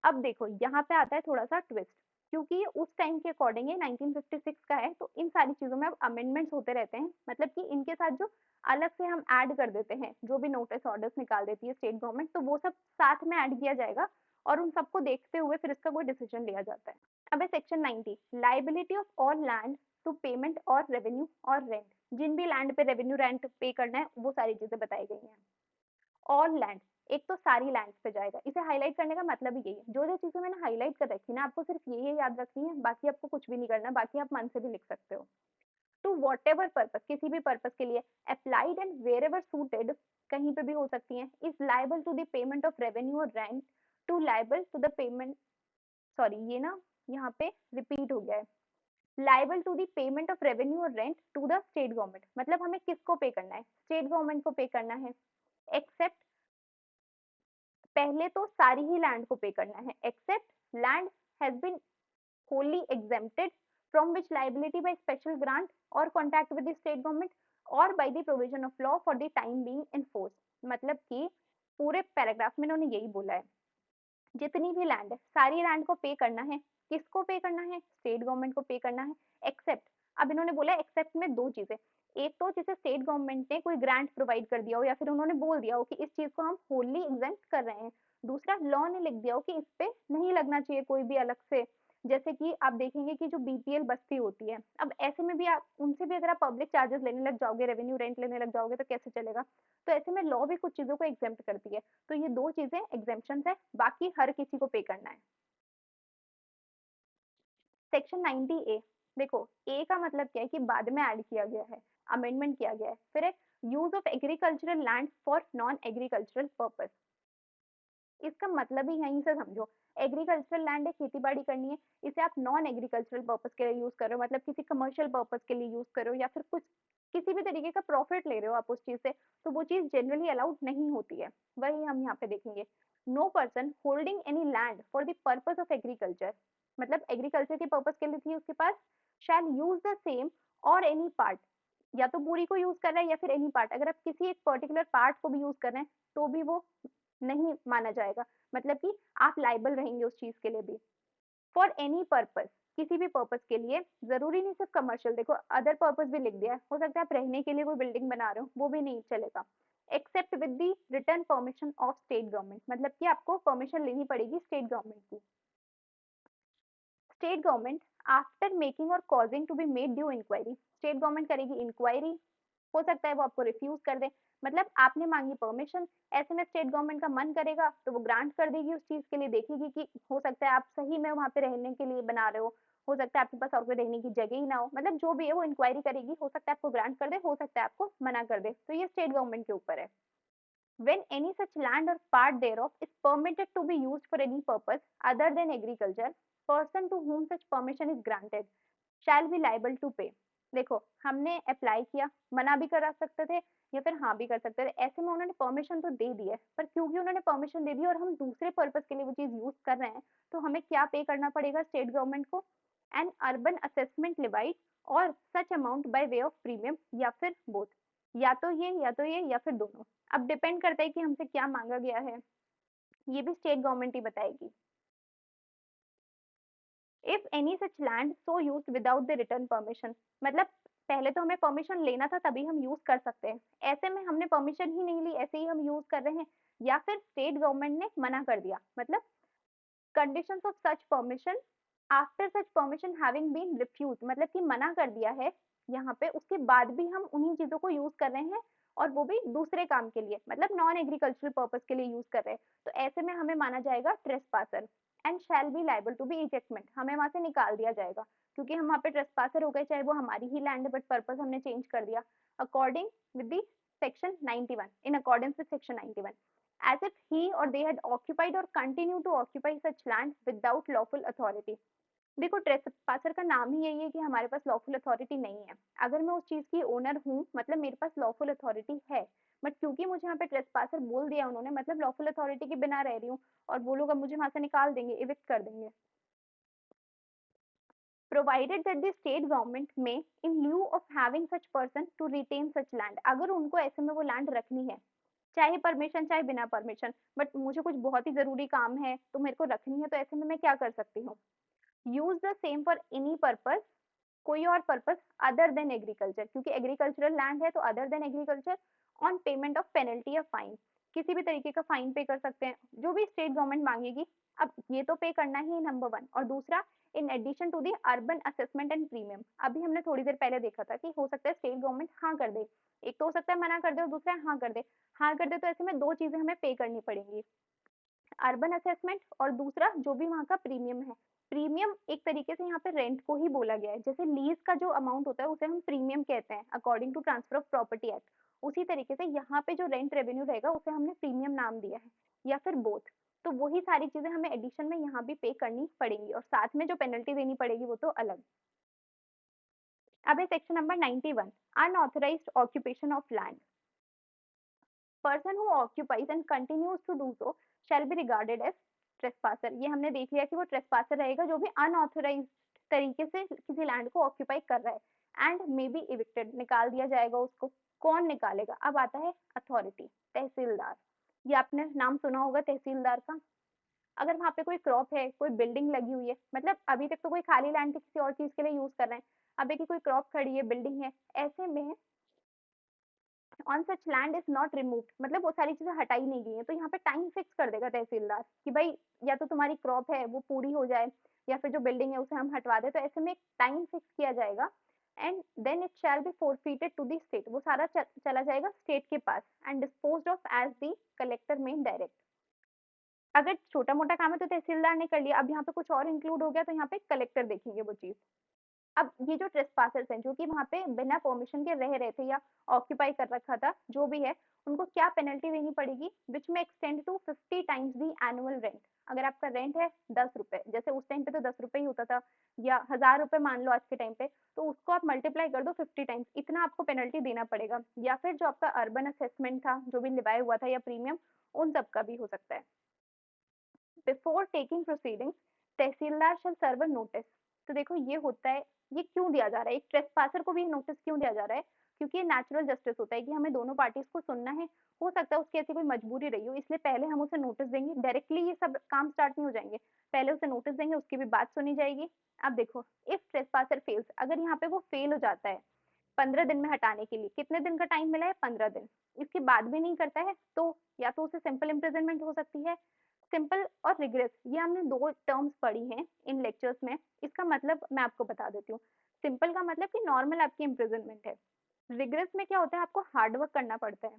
अब देखो यहाँ पे आता है थोड़ा सा ट्विस्ट, क्योंकि उस टाइम के अकॉर्डिंग ये 1956 का है, तो इन सारी चीजों में अब अमेंडमेंट्स होते रहते हैं, मतलब कि इनके साथ जो अलग से हम ऐड कर देते हैं, जो भी नोटिस ऑर्डर्स निकाल देती है स्टेट गवर्नमेंट, तो वो सब साथ में ऐड किया जाएगा और उन सबको देखते हुए फिर इसका कोई डिसीजन लिया जाता है। अब है section 90, liability of all land to payment और रेवेन्यू और रेंट, जिन भी लैंड पे रेवेन्यू रेंट पे करना है वो सारी चीजें बताई गई हैं। ऑल लैंड, एक तो सारी लैंड्स पे जाएगा, इसे हाईलाइट करने का मतलब ही यही है, जो जो चीजें मैंने हाईलाइट कर रखी ना आपको सिर्फ ये याद रखनी है, बाकी आपको कुछ भी नहीं करना, बाकी आप मन से भी लिख सकते हो। टू वॉट एवर पर्पज, किसी भी पर्पज के लिए, applied and wherever suited, कहीं पे भी हो सकती है, is liable to the payment of revenue और rent, to liable to the payment, sorry ये ना यहाँ पे रिपीट हो गया है, liable to the payment of revenue और rent to the state government, मतलब हमें किसको पे करना है, स्टेट गवर्नमेंट को पे करना है, एक्सेप्ट, पहले तो सारी ही लैंड को पे करना है, except land has been wholly exempted from which liability by special grant or contact with the state government or by the provision of law for the time being enforced, मतलब कि पूरे paragraph में इन्होंने यही बोला है, जितनी भी लैंड है सारी लैंड को पे करना है, किसको पे करना है, स्टेट गवर्नमेंट को पे करना है, एक्सेप्ट, अब इन्होंने बोला एक्सेप्ट में दो चीजें, एक तो जिसे स्टेट गवर्नमेंट ने कोई ग्रांट प्रोवाइड कर दिया हो या फिर उन्होंने बोल दिया हो कि इस चीज को हम होली एग्जेम्प्ट कर रहे हैं, दूसरा लॉ ने लिख दिया हो कि इस पे नहीं लगना चाहिए कोई भी अलग से, जैसे कि आप देखेंगे कि जो बीपीएल बस्ती होती है, अब ऐसे में भी आप उनसे भी अगर आप पब्लिक चार्जेस लेने लग जाओगे, रेवेन्यू रेंट लेने लग जाओगे तो कैसे चलेगा, तो ऐसे में लॉ भी कुछ चीजों को एग्जेम्प्ट करती है, तो ये दो चीजें एग्जेम्पशन है, बाकी हर किसी को पे करना है। सेक्शन 90 ए, देखो ए का मतलब क्या है कि बाद में ऐड किया गया है, अमेंडमेंट किया गया है। फिर है use of agricultural land for non agricultural purpose. इसका मतलब ही यहीं से समझो, एग्रीकल्चरल लैंड है, खेती बाड़ी करनी है, इसे आप नॉन एग्रीकल्चरल पर्पस के लिए यूज कर रहे हो, मतलब किसी कमर्शियल पर्पस के लिए यूज कर रहे हो या फिर कुछ किसी भी तरीके का प्रॉफिट ले रहे हो आप उस चीज से, तो वो चीज जनरली अलाउड नहीं होती है। वही हम यहाँ पे देखेंगे। No person holding any land for the purpose of agriculture, मतलब एग्रीकल्चर के पर्पस के लिए थी उसके पास, शैल यूज द सेम और एनी पार्ट, या तो पूरी को यूज कर रहा है या फिर एनी पार्ट। अगर आप किसी एक पर्टिकुलर पार्ट को भी यूज कर रहे हैं तो भी वो नहीं माना जाएगा, मतलब कि आप लाइबल रहेंगे उस चीज के लिए भी। फॉर एनी पर्पस, किसी भी पर्पस के लिए, जरूरी नहीं सिर्फ कमर्शियल, देखो अदर पर्पस भी लिख दिया है, हो सकता है आप रहने के लिए कोई बिल्डिंग बना रहे हो, वो भी नहीं चलेगा। Except with the written permission of state government, मतलब कि आपको परमिशन लेनी पड़ेगी स्टेट गवर्नमेंट की। स्टेट गवर्नमेंट आफ्टर मेकिंग और causing to be made due inquiry, state government करेगी इंक्वायरी, हो सकता है वो आपको रिफ्यूज कर दे, मतलब आपने मांगी परमिशन, ऐसे में स्टेट गवर्नमेंट का मन करेगा तो वो ग्रांट कर देगी उस चीज के लिए, देखेगी कि हो सकता है आप सही में वहां पे रहने के लिए बना रहे हो सकता है आपके पास और कोई रहने की जगह ही ना हो, मतलब जो भी है वो इंक्वायरी करेगी, हो सकता है आपको ग्रांट कर दे, हो सकता है आपको मना कर दे, तो ये स्टेट गवर्नमेंट के ऊपर है। When any such land or part thereof is permitted to be used for any purpose other than agriculture, person to whom such permission is granted shall be liable to pay। देखो हमने apply किया, मना भी करा सकते थे या फिर हाँ भी कर सकते थे, ऐसे में उन्होंने परमिशन तो दे दी है, पर क्योंकि उन्होंने परमिशन दे दी और हम दूसरे पर्पस के लिए वो चीज यूज कर रहे हैं, तो हमें क्या पे करना पड़ेगा स्टेट गवर्नमेंट को, एन अर्बन असेसमेंट लिवाइड और such amount by way of premium, या फिर बोथ, या तो ये या तो ये या फिर दोनों। अब डिपेंड करता है कि हमसे क्या मांगा गया है, ये भी स्टेट गवर्नमेंट ही बताएगी। If any such land so used without the return permission, मतलब पहले तो हमें परमिशन लेना था तभी हम यूज कर सकते हैं, ऐसे में हमने परमिशन ही नहीं ली, ऐसे ही हम यूज कर रहे हैं, या फिर स्टेट गवर्नमेंट ने मना कर दिया, मतलब conditions of such permission after such permission having been refuse, मतलब कि मना कर दिया है यहाँ पे, उसके बाद भी हम उन्हीं चीजों को यूज कर रहे हैं और वो भी दूसरे काम के लिए, मतलब नॉन एग्रीकल्चरल पर्पस के लिए यूज कर रहे हैं, तो ऐसे में हमें माना जाएगा trespasser and shall be liable to be ejectment, हमें वहां से निकाल दिया जाएगा क्योंकि हम वहाँ पे ट्रेसपासर हो गए, चाहे वो हमारी ही लैंड है बट पर्पस हमने चेंज कर दिया, according with the section 91, in accordance with section 91, as if he or they had occupied or continue to occupy such land without lawful authority। देखो ट्रेसपासर का नाम ही यही है कि हमारे पास लॉफुल अथॉरिटी नहीं है, अगर मैं उस चीज की ओनर हूँ मतलब मेरे पास लॉफुल अथॉरिटी है, बट क्योंकि मुझे यहाँ पे ट्रेसपासर बोल दिया उन्होंने, मतलब लॉफुल अथॉरिटी के बिना रह रही हूँ और वो लोग अब मुझे वहां से निकाल देंगे, इविक्ट कर देंगे। Provided that the state government में in lieu of having such person to retain such land, अगर उनको ऐसे में वो लैंड रखनी है, चाहे परमिशन चाहे बिना परमिशन, बट मुझे कुछ बहुत ही जरूरी काम है तो मेरे को रखनी है, तो ऐसे में मैं क्या कर सकती हूँ, use the same for any purpose, कोई और पर्पस अदर देन एग्रीकल्चर, क्योंकि एग्रीकल्चरल लैंड है तो other than agriculture, on payment of penalty या फाइन, किसी भी तरीके का फाइन पे कर सकते हैं जो भी स्टेट गवर्नमेंट मांगेगी। अब ये तो पे करना ही है नंबर वन, और दूसरा in addition to the urban assessment and premium, अभी हमने थोड़ी देर पहले देखा था कि हो सकता है स्टेट गवर्नमेंट हाँ कर दे, एक तो हो सकता है मना कर दे और दूसरा हाँ कर दे, हाँ कर दे तो ऐसे में दो चीजें हमें पे करनी पड़ेंगी, अर्बन असेसमेंट और दूसरा जो भी वहाँ का प्रीमियम है। प्रीमियम एक तरीके से यहाँ पे रेंट को ही बोला गया है, जैसे लीज का जो अमाउंट होता है उसे हम प्रीमियम कहते हैं according to transfer of property act, उसी तरीके से यहाँ पे जो रेंट रेवेन्यू रहेगा उसे हमने प्रीमियम नाम दिया है, या फिर बोथ, तो वही सारी चीजें हमें एडिशन में यहाँ भी पे करनी पड़ेंगी और साथ में जो पेनल्टी देनी पड़ेगी वो तो अलग। अब है section number 91, unauthorised occupation of land. Person who occupies and continues to do so shall be regarded as trespasser, ये हमने देख लिया कि वो ट्रेसपासर रहेगा जो भी अनऑथराइज्ड तरीके से किसी लैंड को ऑक्यूपाई कर रहा है, एंड मे बी इविक्टेड, निकाल दिया जाएगा उसको। कौन निकालेगा, अब आता है अथॉरिटी, तहसीलदार, ये आपने नाम सुना होगा तहसीलदार का। अगर वहां पे कोई क्रॉप है, कोई बिल्डिंग लगी हुई है, मतलब अभी तक तो कोई खाली लैंड किसी और चीज के लिए यूज कर रहे हैं, अब देखिए कोई क्रॉप खड़ी है, बिल्डिंग है, ऐसे में on such land is not removed, मतलब वो सारी चीजें हटाई नहीं गई हैं, तो यहाँ पे टाइम फिक्स कर देगा तहसीलदार कि भाई या तो तुम्हारी क्रॉप है वो पूरी हो जाए या फिर जो बिल्डिंग है उसे हम हटवा दे, तो ऐसे में एक टाइम फिक्स किया जाएगा, and then it shall be forfeited to the state, वो सारा चला जाएगा स्टेट के पास, and disposed of as the collector may direct. अगर छोटा मोटा काम है तो तहसीलदार ने कर लिया, अब यहाँ पे कुछ और इंक्लूड हो गया तो यहाँ पे कलेक्टर देखेंगे वो चीज। अब ये जो ट्रेसपासर्स हैं जो कि वहाँ पे बिना परमिशन के रह रहे थे या ऑक्यूपाई कर रखा था, जो भी है, उनको क्या पेनल्टी देनी पड़ेगी, विच में extend to 50 times the annual rent. अगर आपका रेंट है 10 रुपए, जैसे उस टाइम पे तो 10 रुपए ही होता था, या 1000 रुपए मान लो आज के टाइम पे, तो उसको आप मल्टीप्लाई कर दो 50 टाइम्स, इतना आपको पेनल्टी देना पड़ेगा। या फिर जो आपका अर्बन असेसमेंट था जो भी लिवाया हुआ था या प्रीमियम, उन सब का भी हो सकता है। बिफोर टेकिंग प्रोसीडिंग्स तहसीलदार शैल सर्व नोटिस। तो देखो ये होता है, ये क्यों दिया जा रहा है, एक ट्रेसपासर को भी नोटिस क्यों दिया जा रहा है, क्योंकि ये नेचुरल जस्टिस होता है कि हमें दोनों पार्टीज को सुनना है। हो सकता है उसकी ऐसी कोई मजबूरी रही हो, इसलिए पहले हम उसे नोटिस देंगे, डायरेक्टली ये सब काम स्टार्ट नहीं हो जाएंगे, पहले उसे नोटिस देंगे, उसकी भी बात सुनी जाएगी। अब देखो, इफ ट्रेसपासर फेल्स, अगर यहाँ पे वो फेल हो जाता है 15 दिन में हटाने के लिए, कितने दिन का टाइम मिला है, 15 दिन, इसके बाद भी नहीं करता है, तो या तो उसे सिंपल इम्प्रिजनमेंट हो सकती है। सिंपल और रिग्रेस, ये हमने दो टर्म्स पढ़ी हैं इन लेक्चर्स में, इसका मतलब मैं आपको बता देती हूँ। सिंपल का मतलब कि नॉर्मल आपकी इम्प्रिजनमेंट है। रिग्रेस में क्या होता है, आपको हार्ड वर्क करना पड़ता है।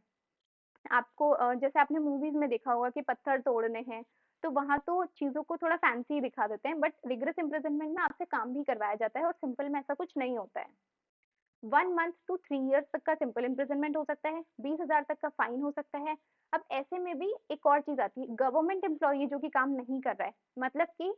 आपको जैसे आपने मूवीज में देखा होगा कि पत्थर तोड़ने हैं, तो वहां तो चीजों को थोड़ा फैंसी दिखा देते हैं, बट रिग्रेस इम्प्रिजनमेंट में आपसे काम भी करवाया जाता है, और सिंपल में ऐसा कुछ नहीं होता है। 1 मंथ टू 3 ईयर्स तक का सिंपल इम्प्रिजनमेंट हो सकता है, 20,000 तक का फाइन हो सकता है। अब ऐसे में भी एक और चीज आती है, गवर्नमेंट एम्प्लॉई जो कि काम नहीं कर रहा है, मतलब कि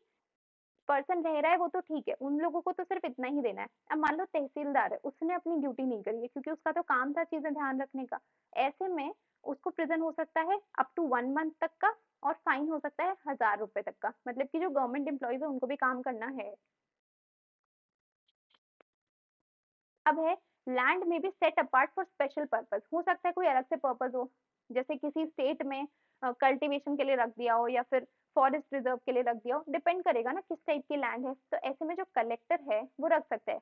पर्सन रह रहा है वो तो ठीक है, उन लोगों को तो सिर्फ इतना ही देना है। अब मान लो तहसीलदार है, उसने अपनी ड्यूटी नहीं करी है, क्योंकि उसका तो काम था चीजें ध्यान रखने का, ऐसे में उसको प्रिजन हो सकता है अप टू 1 मंथ तक का, और फाइन हो सकता है 1000 रुपए तक का, मतलब कि जो गवर्नमेंट एम्प्लॉयज है उनको भी काम करना है। अब है, लैंड में भी set apart for special purpose, हो सकता है कोई अलग से पर्पस हो, जैसे किसी स्टेट में कल्टीवेशन के लिए रख दिया हो, या फिर फॉरेस्ट रिजर्व के लिए रख दिया हो, डिपेंड करेगा ना किस टाइप की लैंड है, तो ऐसे में जो कलेक्टर है वो रख सकता है।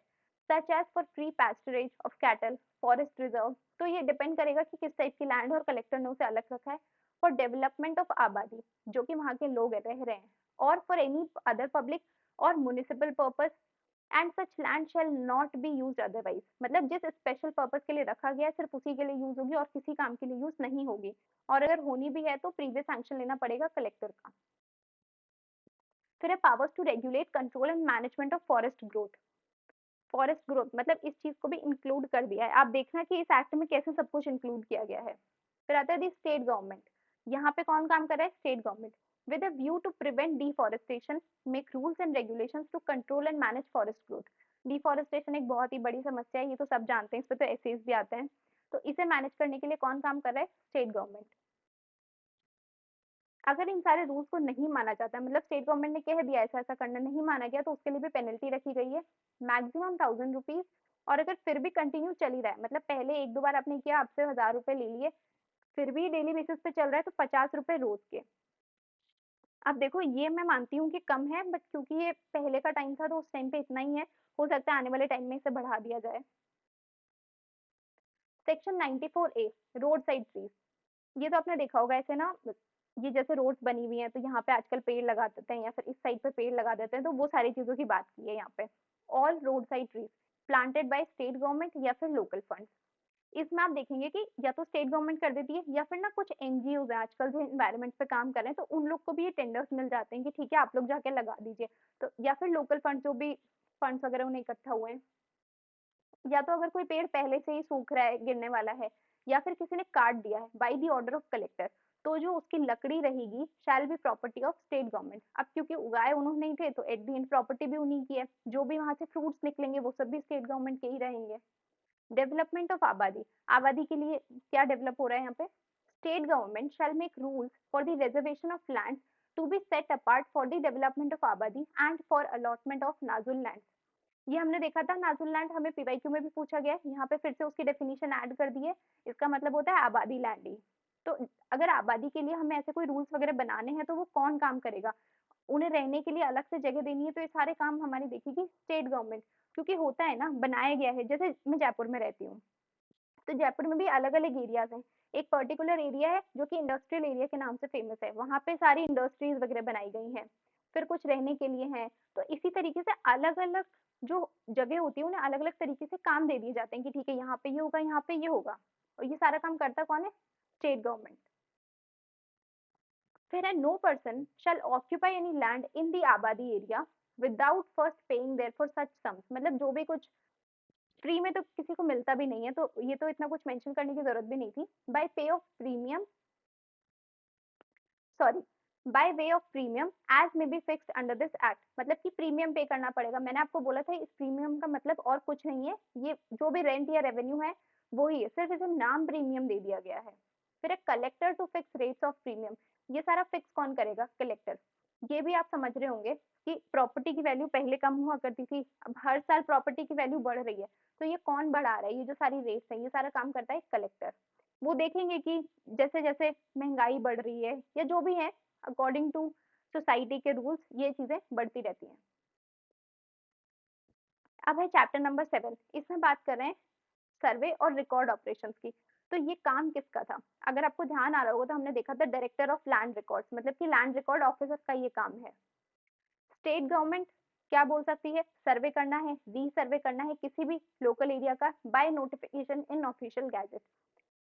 Such as for free pasturage of cattle, forest reserve, तो ये डिपेंड करेगा कि किस टाइप की लैंड है, और कलेक्टर ने उसे अलग रखा है। फॉर डेवलपमेंट ऑफ आबादी, जो कि वहाँ के लोग रह रहे हैं, और फॉर एनी अदर पब्लिक और municipal purpose, and such land shall not be used otherwise, मतलब जिस स्पेशल पर्पस के लिए रखा गया है सिर्फ उसी के लिए यूज होगी, और किसी काम के लिए यूज नहीं होगी, और अगर होनी भी है तो प्रीवियस सैंक्शन लेना पड़ेगा कलेक्टर का। फिर है powers to regulate control and management of forest growth. Forest growth मतलब इस चीज को भी इंक्लूड कर दिया है, आप देखना कि इस एक्ट में कैसे सब कुछ इंक्लूड किया गया है। फिर आता है दी स्टेट गवर्नमेंट, यहाँ पे कौन काम कर रहा है, state government. With a view to prevent deforestation, make rules and regulations to control and manage forest growth. Deforestation एक बहुत ही बड़ी समस्या है, ये तो सब जानते हैं, इस पे तो एसेज भी आते हैं, तो इसे मैनेज करने के लिए कौन काम कर रहा है, स्टेट गवर्नमेंट। अगर इन सारे रूल्स को नहीं माना जाता है, मतलब स्टेट गवर्नमेंट ने कह दिया ऐसा ऐसा करना नहीं माना गया, तो उसके लिए भी पेनल्टी रखी गई है, मैक्सिमम 1000 रुपीज। और अगर फिर भी कंटिन्यू चल ही रहा है, मतलब पहले एक दो बार आपने किया, आपसे 1000 रुपए ले लिए, फिर भी डेली बेसिस पे चल रहा है, तो 50 रुपए रोज के। अब देखो ये मैं मानती हूँ कि कम है, बट क्योंकि ये पहले का टाइम था तो उस टाइम पे इतना ही है, हो सकता है आने वाले टाइम में इसे बढ़ा दिया जाए। Section 94A, road side trees. ये तो आपने देखा होगा ऐसे ना, ये जैसे रोड्स बनी हुई हैं तो यहाँ पे आजकल पेड़ लगा देते हैं, या फिर इस साइड पे पेड़ लगा देते हैं, तो वो सारी चीजों की बात की है यहाँ पे। All road side trees planted by state government या फिर लोकल फंड। इसमें आप देखेंगे कि या तो स्टेट गवर्नमेंट कर देती है, या फिर ना कुछ एनजीओ है आजकल जो एनवायरमेंट पे काम कर रहे हैं, तो उन लोग को भी ये टेंडर्स मिल जाते हैं कि ठीक है आप लोग जाके लगा दीजिए, तो या फिर लोकल फंड जो भी फंड्स वगैरह उन्हें इकट्ठा हुए हैं। या तो अगर कोई पेड़ पहले से ही सूख रहा है, गिरने वाला है, या फिर किसी ने काट दिया है by the order of collector, तो जो उसकी लकड़ी रहेगी shall be property of state government. अब क्योंकि उगाए उन्होंने ही थे, तो एट द एंड प्रॉपर्टी भी उन्हीं की है, जो भी वहां से फ्रूट्स निकलेंगे वो सब भी स्टेट गवर्नमेंट के ही रहेंगे। डेवलपमेंट ऑफ आबादी, आबादी के लिए क्या डेवलप हो रहा है यहाँ पे, state government shall make rules for the reservation of land to be set apart for the development of abadi and for allotment of nazul land. ये हमने देखा था नाजुल लैंड, हमें पीवाईक्यू में भी पूछा गया है, यहाँ पे फिर से उसकी डेफिनेशन ऐड कर दी है, इसका मतलब होता है आबादी लैंड ही। तो अगर आबादी के लिए हमें ऐसे कोई रूल्स वगैरह बनाने हैं, तो वो कौन काम करेगा, उन्हें रहने के लिए अलग से जगह देनी है, तो ये सारे काम हमारी देखेगी स्टेट गवर्नमेंट। क्योंकि होता है ना, बनाया गया है, जैसे मैं जयपुर में रहती हूँ, तो जयपुर में भी अलग अलग एरियाज हैं। एक पर्टिकुलर एरिया है जो कि इंडस्ट्रियल एरिया के नाम से फेमस है, वहां पे सारी इंडस्ट्रीज वगैरह बनाई गई हैं, फिर कुछ रहने के लिए हैं। तो इसी तरीके से अलग अलग जो जगह होती है उन्हें अलग अलग तरीके से काम दे दिए जाते हैं कि ठीक है यहाँ पे ये होगा, यहाँ पे ये होगा, और ये सारा काम करता कौन है, स्टेट गवर्नमेंट। फिर है no person shall occupy any land in the abadi area without first paying therefor such sums, मतलब जो भी कुछ फ्री में तो किसी को मिलता भी नहीं है, तो ये तो इतना कुछ मेंशन करने की जरूरत भी नहीं थी। By pay of premium, sorry, by way of premium as may be fixed under this act, मतलब कि प्रीमियम पे करना पड़ेगा। मैंने आपको बोला था इस प्रीमियम का मतलब और कुछ नहीं है, ये जो भी रेंट या रेवेन्यू है वो ही है, सिर्फ इसे नाम प्रीमियम दे दिया गया है। फिर एक collector to fix rates of premium, ये सारा फिक्स कौन करेगा? कलेक्टर। ये भी आप समझ रहे होंगे कि प्रॉपर्टी की वैल्यू पहले कम हुआ करती थी, अब हर साल प्रॉपर्टी की वैल्यू बढ़ रही है, तो ये कौन बढ़ा रहा है? ये जो सारी रेट्स है ये सारा काम करता है कलेक्टर। वो देखेंगे कि जैसे जैसे महंगाई बढ़ रही है या जो भी है अकॉर्डिंग टू सोसाइटी के रूल्स ये चीजें बढ़ती रहती हैं। अब है चैप्टर नंबर 7, इसमें बात कर रहे हैं सर्वे और रिकॉर्ड ऑपरेशंस की। तो ये काम किसका था? अगर आपको ध्यान आ रहा होगा तो हमने देखा था डायरेक्टर ऑफ लैंड रिकॉर्ड्स, मतलब कि लैंड रिकॉर्ड ऑफिसर का ये काम है। स्टेट गवर्नमेंट क्या बोल सकती है? सर्वे करना है, रीसर्वे करना है किसी भी लोकल एरिया का by notification in official gazette.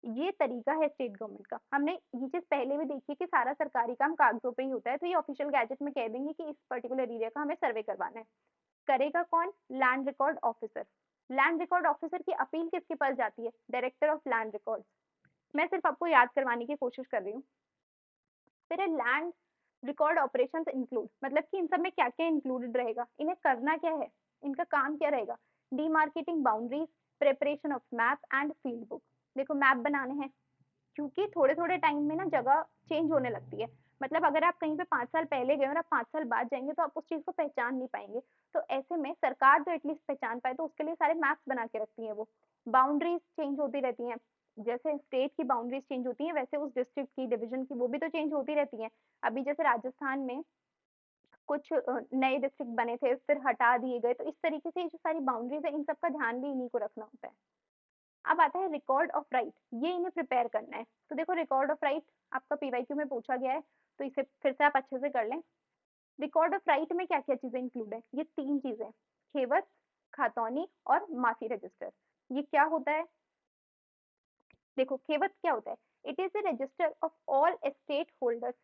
ये तरीका है स्टेट गवर्नमेंट का। हमने ये चीज पहले भी देखी कि सारा सरकारी काम कागजों पे ही होता है, तो ये ऑफिशियल गैजेट में कह देंगे कि इस पर्टिकुलर एरिया का हमें सर्वे करवाना है। करेगा कौन? Land record officer. Land record officer की अपील किसके पास जाती है? Director of land record. मैं सिर्फ आपको याद करवाने की कोशिश कर रही हूँ। फिर लैंड रिकॉर्ड ऑपरेशंस इंक्लूड, मतलब कि इन सब में क्या क्या इंक्लूडेड रहेगा, इन्हें करना क्या है, इनका काम क्या रहेगा? Demarcating boundaries, preparation of map and field book. देखो मैप बनाने हैं, क्योंकि थोड़े थोड़े टाइम में ना जगह चेंज होने लगती है। मतलब अगर आप कहीं पे 5 साल पहले गए और आप 5 साल बाद जाएंगे तो आप उस चीज को पहचान नहीं पाएंगे। तो ऐसे में सरकार तो एटलीस्ट पहचान पाए, तो उसके लिए सारे मैप्स बना के रखती है वो। बाउंड्रीज चेंज होती रहती हैं, जैसे स्टेट की बाउंड्रीज चेंज होती है वैसे उस डिस्ट्रिक्ट की डिवीजन की वो भी तो चेंज होती रहती है। अभी जैसे राजस्थान में कुछ नए डिस्ट्रिक्ट बने थे फिर हटा दिए गए, तो इस तरीके से जो सारी बाउंड्रीज है इन सब का ध्यान भी इन्हीं को रखना होता है। अब आता है रिकॉर्ड ऑफ राइट, ये इन्हें प्रिपेयर करना है। तो देखो रिकॉर्ड ऑफ राइट आपका पीवाईक्यू में पूछा गया है, तो इसे फिर से आप अच्छे से कर लें। रिकॉर्ड ऑफ राइट में क्या क्या चीजें इंक्लूड है? ये 3 चीजें, खेवत, खातौनी और माफी रजिस्टर। ये क्या होता है? देखो खेवत क्या होता है? It is the register of all estate holders,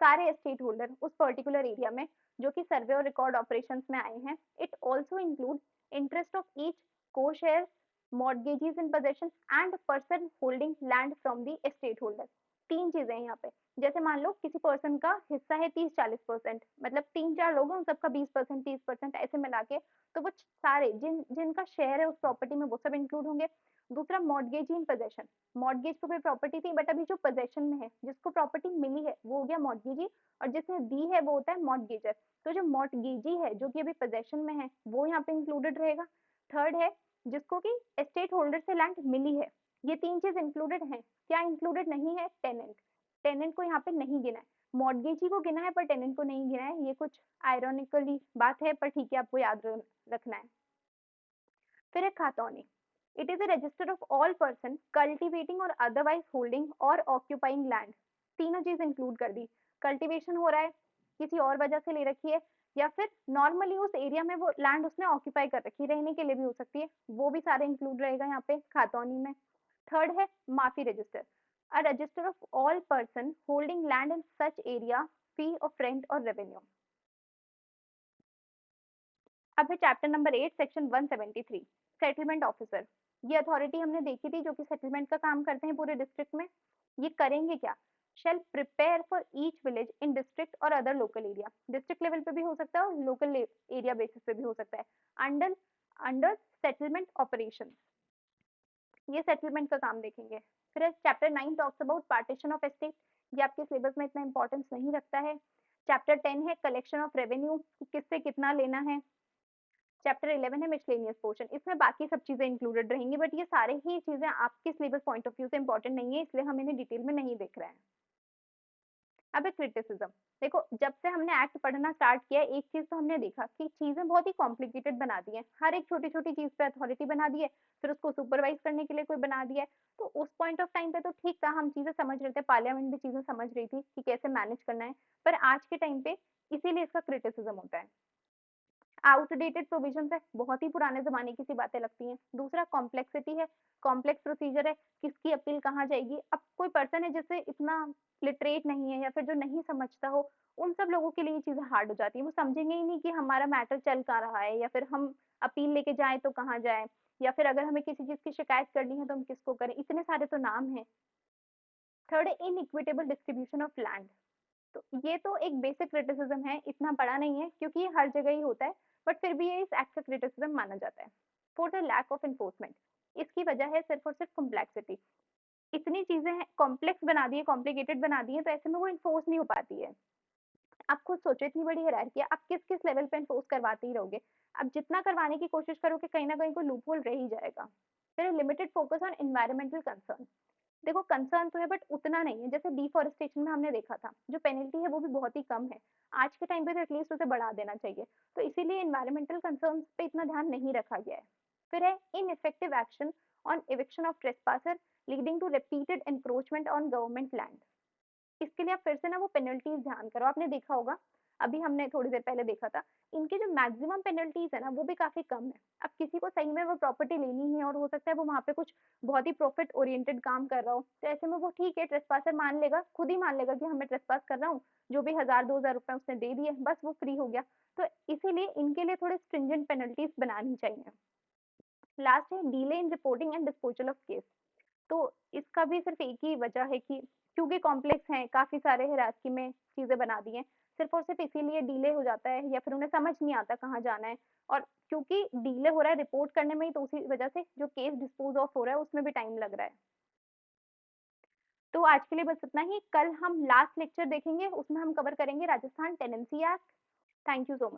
सारे एस्टेट होल्डर उस पर्टिकुलर एरिया में जो कि सर्वे और रिकॉर्ड ऑपरेशंस में आए हैं। It also include interest of each co share, mortgages in possession and person holding land from the estate holder. 3 चीजें हैं यहाँ पे। जैसे मान लो किसी पर्सन का हिस्सा है 30-40%, मतलब 3-4 लोग हैं उन सबका 20% 30% ऐसे मिला के, तो वो सारे जिनका शेयर है उस प्रॉपर्टी में वो सब इंक्लूड होंगे। दूसरा मॉर्गेज इन पोजेशन, मॉर्गेज पे कोई प्रॉपर्टी थी बट अभी जो पोजेशन में है जिसको प्रॉपर्टी मिली है वो हो गया मॉर्गेजी, और जिसने दी है वो होता है मॉर्गेजर। तो जो मॉर्गेजी है जो कि अभी पोजेशन में है वो यहाँ पे इंक्लूडेड रहेगा। थर्ड है जिसको कि एस्टेट होल्डर से लैंड मिली है। ये 3 चीज इंक्लूडेड है। क्या इंक्लूडेड नहीं है? टेनेंट। टेनेंट को यहाँ पे नहीं गिना है, मॉर्गेजी को गिना है पर टेनेंट को नहीं गिना है। ये कुछ आयरॉनिकली बात है पर ठीक है आपको याद रखना है। फिर है खातौनी, it is a register of all person cultivating और अदरवाइज होल्डिंग और ऑक्यूपाइंग लैंड। तीनों चीज इंक्लूड कर दी। कल्टीवेशन हो रहा है, किसी और वजह से ले रखी है, या फिर नॉर्मली उस एरिया में वो लैंड उसने ऑक्यूपाई कर रखी है, रहने के लिए भी हो सकती है, वो भी सारे इंक्लूड रहेगा यहाँ पे खातौनी में। थर्ड है माफी register, a resistor of all person holding land in such area fee of rent और रेवेन्यू। अब है chapter number 8 section 173, settlement officer. ये अथॉरिटी हमने देखी थी जो कि सेटलमेंट का काम करते हैं पूरे डिस्ट्रिक्ट में। ये करेंगे क्या? Shall prepare for each village in district और other local area, district level पे भी हो सकता है और लोकल एरिया बेसिस पे भी हो सकता है। अंडर अंडर सेटलमेंट ऑपरेशन, ये सेटलमेंट का काम देखेंगे। फिर chapter 9 talks about partition of estate, ये आपके सिलेबस में इतना इंपॉर्टेंस नहीं रखता है। चैप्टर 10 है कलेक्शन ऑफ रेवेन्यू, किससे कितना लेना है। चैप्टर 11 है मिसलेनियस पोर्शन, इसमें बाकी सब चीजें इंक्लूडेड रहेंगी, बट ये सारे ही चीजें आपके सिलेबस पॉइंट ऑफ व्यू से इंपॉर्टेंट नहीं है, इसलिए हम इन्हें डिटेल में नहीं देख रहे हैं। अब एक क्रिटिसिज्म, देखो जब से हमने एक्ट पढ़ना स्टार्ट किया एक चीज तो हमने देखा कि चीजें बहुत ही कॉम्प्लिकेटेड बना दी है, हर एक छोटी छोटी चीज पे अथॉरिटी बना दी है, फिर उसको सुपरवाइज करने के लिए कोई बना दिया है। तो उस पॉइंट ऑफ टाइम पे तो ठीक था, हम चीजें समझ रहे थे, पार्लियामेंट भी चीजें समझ रही थी कि कैसे मैनेज करना है, पर आज के टाइम पे इसीलिए इसका क्रिटिसिज्म होता है। आउटडेटेड प्रोविजंस है, बहुत ही पुराने ज़माने की सी बातें लगती हैं। दूसरा कॉम्प्लेक्सिटी है, कॉम्प्लेक्स प्रोसीजर है, किसकी अपील कहाँ जाएगी? अब कोई पर्सन है जिससे इतना लिटरेट नहीं है या फिर जो नहीं समझता हो, उन सब लोगों के लिए ये चीज़ें हार्ड हो जाती हैं। वो समझेंगे ही नहीं कि हमारा मैटर चल कहाँ रहा है या फिर हम अपील लेके जाएँ तो कहाँ जाएँ? या फिर अगर हमें किसी चीज़ की शिकायत करनी है तो हम किसको करें? इतने सारे तो नाम हैं। थर्ड है इनइक्विटेबल डिस्ट्रीब्यूशन ऑफ लैंड। तो ये तो एक बेसिक क्रिटिसिज्म है, इतना बड़ा नहीं है क्योंकि ये हर जगह ही होता है, बट फिर भी ये इस एक्ट का क्रिटिसिज्म माना जाता है। फोर्थ है लैक ऑफ एनफोर्समेंट। इसकी वजह है सिर्फ और सिर्फ कॉम्प्लेक्सिटी। इतनी चीजें हैं, कॉम्प्लेक्स बना दी है, कॉम्प्लिकेटेड बना दी है, तो ऐसे में वो इन्फोर्स नहीं हो पाती है। आप खुद सोचो, इतनी बड़ी हायरार्की है, आप किस किस लेवल पे इन्फोर्स करवाते ही रहोगे। आप जितना करवाने की कोशिश करोगे कहीं ना कहीं कोई लूप होल रह ही जाएगा। फिर limited focus on environmental concern. देखो कंसर्न तो है बट उतना नहीं है, जैसे डिफॉरेस्टेशन में हमने देखा था, जो पेनल्टी है वो भी बहुत ही कम है। आज के टाइम पे तो एटलीस्ट उसे बढ़ा देना चाहिए। तो इसीलिए एनवायरमेंटल कंसर्न्स पे इतना ध्यान नहीं रखा गया है। फिर है ineffective action on eviction of trespasser leading to repeated encroachment on government land. इसके लिए आप फिर से ना वो पेनल्टीज ध्यान करो, आपने देखा होगा, अभी हमने थोड़ी देर पहले देखा था, इनकी जो मैक्सिमम पेनल्टीज है ना वो भी काफी कम है। अब किसी को सही में वो प्रॉपर्टी लेनी है और हो सकता है वो वहां पे कुछ बहुत ही प्रॉफिट ओरिएंटेड काम कर रहा हो, तो ऐसे में वो ठीक है, ट्रेसपासर मान लेगा, खुद ही मान लेगा कि हमें ट्रेसपास कर रहा हूँ, जो भी 1000-2000 रुपए उसने दे दिए बस वो फ्री हो गया। तो इसीलिए इनके लिए थोड़े स्ट्रिंजेंट पेनल्टीज बनानी चाहिए। लास्ट है delay in reporting and disposal of case. तो इसका भी सिर्फ एक ही वजह है कि क्योंकि कॉम्प्लेक्स हैं, काफ़ी सारे हायरार्की में चीज़ें बना दी हैं, सिर्फ और सिर्फ इसीलिए डिले हो जाता है या फिर उन्हें समझ नहीं आता कहाँ जाना है। और क्योंकि डिले हो रहा है रिपोर्ट करने में ही, तो उसी वजह से जो केस डिस्पोज ऑफ हो रहा है उसमें भी टाइम लग रहा है। तो आज के लिए बस इतना ही। कल हम लास्ट लेक्चर देखेंगे, उसमें हम कवर करेंगे Rajasthan tenancy act. Thank you so much.